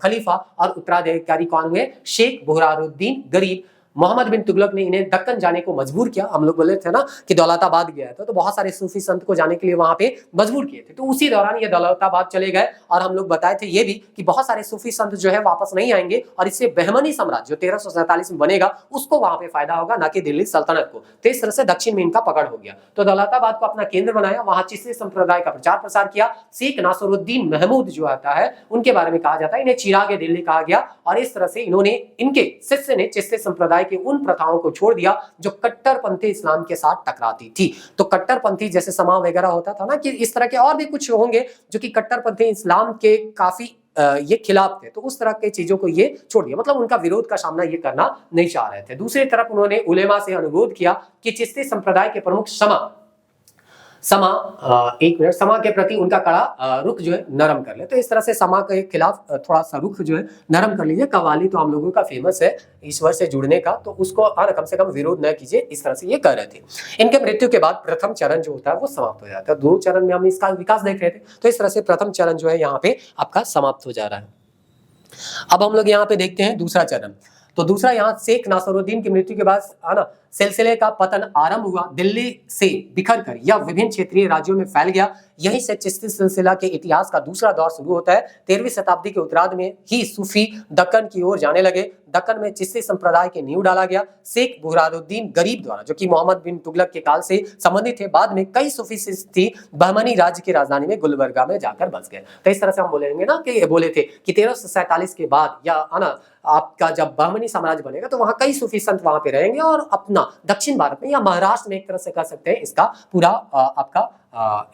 खलीफा और उत्तराधिकारी कौन हुए? शेख बुरहानुद्दीन गरीब। मोहम्मद बिन तुगलक ने इन्हें दक्कन जाने को मजबूर किया। हम लोग बोले थे ना कि दौलताबाद गया था, तो बहुत सारे सूफी संत को जाने के लिए वहां पे मजबूर किए थे। तो उसी दौरान ये दौलताबाद चले गए और हम लोग बताए थे ये भी कि बहुत सारे सूफी संत जो है वापस नहीं आएंगे और इससे बहमनी साम्राज्य जो 1347 में बनेगा उसको वहां पे फायदा होगा, ना कि दिल्ली सल्तनत को। तो इस तरह से दक्षिण में इनका पकड़ हो गया। तो दौलताबाद को अपना केंद्र बनाया, वहां चिश्ती संप्रदाय का प्रचार प्रसार किया। शेख नासरुद्दीन महमूद जो आता है उनके बारे में कहा जाता है इन्हें चिरागे दिल्ली कहा गया। और इस तरह से इन्होंने, इनके शिष्य ने चिश्ती संप्रदाय के उन प्रथाओं को छोड़ दिया जो कट्टरपंथी इस्लाम के साथ टकराती थी। तो कट्टरपंथी जैसे समा वगैरह होता था ना, कि इस तरह के और भी कुछ होंगे जो कि कट्टरपंथी इस्लाम के काफी ये खिलाफ थे, तो उस तरह के चीजों को ये छोड़ दिया। मतलब उनका विरोध का सामना ये करना नहीं चाह रहे थे। दूसरी तरफ उन्होंने उलेमा से अनुरोध किया कि चिश्ती संप्रदाय के प्रमुख समा के प्रति उनका कड़ा रुख जो है नरम कर ले। तो इस तरह से समा के खिलाफ थोड़ा सा रुख जो है नरम कर लीजिए। कव्वाली तो हम लोगों का फेमस है ईश्वर से जुड़ने का, तो उसको कम से कम विरोध न कीजिए, इस तरह से ये कह रहे थे। इनके मृत्यु के बाद प्रथम चरण जो होता है वो समाप्त हो जाता है। 2 चरण में हम इसका विकास देख रहे थे, तो इस तरह से प्रथम चरण जो है यहाँ पे आपका समाप्त हो जा रहा है। अब हम लोग यहाँ पे देखते हैं दूसरा चरण। तो दूसरा यहाँ शेख नासरुद्दीन की मृत्यु के बाद ना सिलसिले का पतन आरंभ हुआ। दिल्ली से बिखर कर यह विभिन्न क्षेत्रीय राज्यों में फैल गया। यहीं से चिश्ती सिलसिला के इतिहास का दूसरा दौर शुरू होता है। 13वीं शताब्दी के उत्तरार्ध में ही सूफी दक्कन की ओर जाने लगे। दक्कन में चिश्ती संप्रदाय के नींव डाला गया शेख बुरहानुद्दीन गरीब द्वारा, जो कि मोहम्मद बिन तुगलक के काल से संबंधित है। बाद में कई सूफी सिस्ती बहमनी राज्य की राजधानी में गुलबर्गा में जाकर बस गए। तो इस तरह से हम बोलेंगे ना कि बोले थे कि 1347 के बाद या आपका जब बहमनी साम्राज्य बनेगा तो वहां कई सूफी संत वहां पे रहेंगे और अपना दक्षिण भारत में या महाराष्ट्र में एक तरह से कह सकते हैं इसका पूरा आपका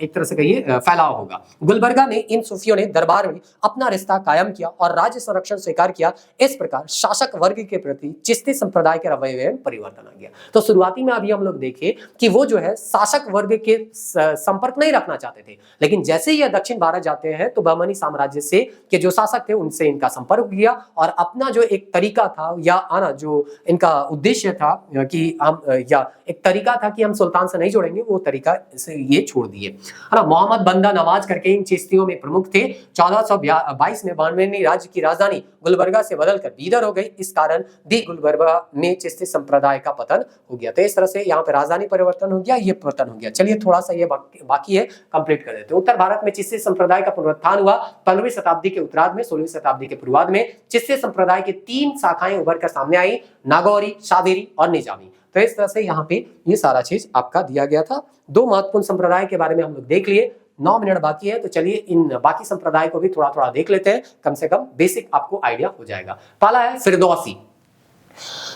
एक तरह से कहिए फैलाव होगा। गुलबर्गा में इन सूफियों ने दरबार में अपना रिश्ता कायम किया और राज्य संरक्षण स्वीकार किया। इस प्रकार शासक वर्ग के प्रति चिश्ती संप्रदाय के रवैये में परिवर्तन आ गया। तो शुरुआती में अभी हम लोग देखे कि वो जो है शासक वर्ग के संपर्क नहीं रखना चाहते थे, लेकिन जैसे ही यह दक्षिण भारत जाते हैं तो बहमनी साम्राज्य से के जो शासक थे उनसे इनका संपर्क किया और अपना जो एक तरीका था या जो इनका उद्देश्य था कि हम या एक तरीका था कि हम सुल्तान से नहीं जोड़ेंगे, वो तरीका से ये छोड़ दिए, है ना। मोहम्मद बंदा नवाज करके इन चिश्तियों में प्रमुख थे। 1422 में बहमनी राज्य की राजधानी गुलबर्गा से बदलकर बीदर हो गई। इस कारण दी गुलबर्गा में चिश्ती संप्रदाय का पतन हो गया। तो इस तरह से यहाँ पे राजधानी परिवर्तन हो गया, ये पतन हो गया। चलिए थोड़ा सा ये बाकी है, कंप्लीट कर देते हैं। उत्तर भारत में चिश्ती संप्रदाय का पुनरुत्थान हुआ 15वीं शताब्दी के उत्तरार्ध में। 16वीं शताब्दी के पूर्वार्ध में चिश्ती संप्रदाय की 3 शाखाएं उभर कर सामने आई, नागौरी, शादिरी और निजामी। तो इस तरह से यहाँ पे ये सारा चीज आपका दिया गया था। 2 महत्वपूर्ण संप्रदाय के बारे में हम लोग देख लिए। 9 मिनट बाकी है, तो चलिए इन बाकी संप्रदाय को भी थोड़ा थोड़ा देख लेते हैं, कम से कम बेसिक आपको आइडिया हो जाएगा। पहला है फिरदौसी,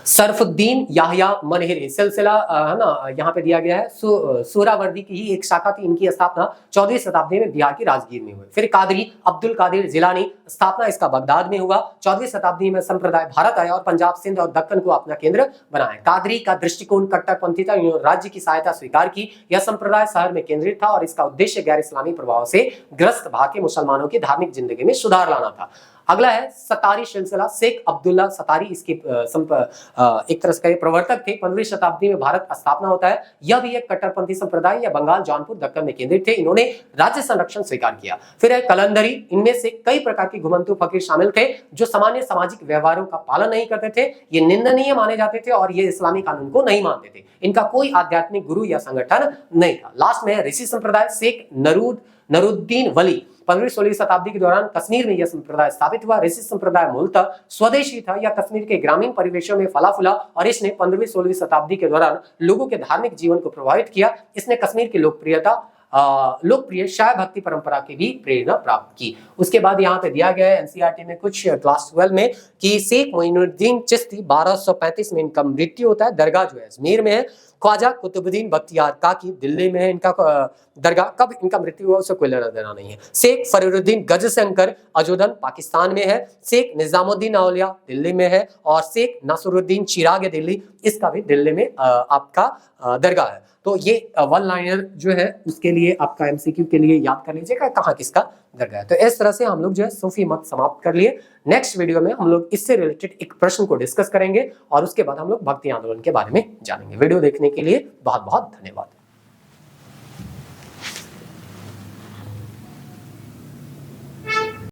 सरफुद्दीन याहिया मनहरी सिलसिला है ना, यहाँ पे दिया गया है। सूरावर्दी की ही एक शाखा थी। इनकी स्थापना 14वीं शताब्दी में बिहार की राजगीर में हुई। फिर कादरी अब्दुल कादिर जिलानी, स्थापना इसका बगदाद में हुआ। 14वीं शताब्दी में संप्रदाय भारत आया और पंजाब, सिंध और दक्कन को अपना केंद्र बनाया। कादरी का दृष्टिकोण कट्टरपंथी था। राज्य की सहायता स्वीकार की। यह संप्रदाय शहर में केंद्रित था और इसका उद्देश्य गैर इस्लामी प्रभाव से ग्रस्त भारतीय मुसलमानों की धार्मिक जिंदगी में सुधार लाना था। अगला है सतारी सिलसिला, शेख अब्दुल्ला सतारी इसके एक तरह से प्रवर्तक थे। 15वीं शताब्दी में भारत स्थापना होता है। यह भी एक कट्टरपंथी संप्रदाय या बंगाल, जौनपुर, दक्कन में केंद्रित थे। इन्होंने राज्य संरक्षण स्वीकार किया। फिर है कलंदरी, इनमें से कई प्रकार के घुमंतु फकीर शामिल थे जो सामान्य सामाजिक व्यवहारों का पालन नहीं करते थे। ये निंदनीय माने जाते थे और ये इस्लामी कानून को नहीं मानते थे। इनका कोई आध्यात्मिक गुरु या संगठन नहीं था। लास्ट में है ऋषि संप्रदाय, शेख नरुद्दीन वली। 15वीं-16वीं शताब्दी के दौरान कश्मीर में यह संप्रदाय स्थापित हुआ। ऋषि संप्रदाय मूलतः स्वदेशी था या कश्मीर के ग्रामीण परिवेशों में फला फूला और इसने 15वीं-16वीं शताब्दी के दौरान लोगों के धार्मिक जीवन को प्रभावित किया। इसने कश्मीर की लोकप्रियता लोकप्रिय शाय भक्ति परंपरा की भी प्रेरणा प्राप्त की। उसके बाद यहाँ पे दिया गया है एनसीईआरटी में कुछ क्लास 12 में कि शेख मोइनुद्दीन चिश्ती 1235 में इनका मृत्यु होता है। दरगाह जो है अजमेर में है। ख्वाजा कुतुबुद्दीन बख्तियार काकी दिल्ली में है इनका दरगाह। कब इनका मृत्यु हुआ उससे कोई लेना देना नहीं है। शेख फरीरुद्दीन गजशंकर अजोदन पाकिस्तान में है। शेख निजामुद्दीन औलिया दिल्ली में है और शेख नासरुद्दीन चिराग दिल्ली, इसका भी दिल्ली में आपका दरगाह है। तो ये वन लाइनर जो है उसके लिए आपका एमसीक्यू के लिए याद कर लीजिएगा कहाँ किसका दरगाह है। तो इस तरह से हम लोग जो है सूफी मत समाप्त कर लिए। नेक्स्ट वीडियो में हम लोग इससे रिलेटेड एक प्रश्न को डिस्कस करेंगे और उसके बाद हम लोग भक्ति आंदोलन के बारे में जानेंगे। वीडियो देखने के लिए बहुत बहुत धन्यवाद।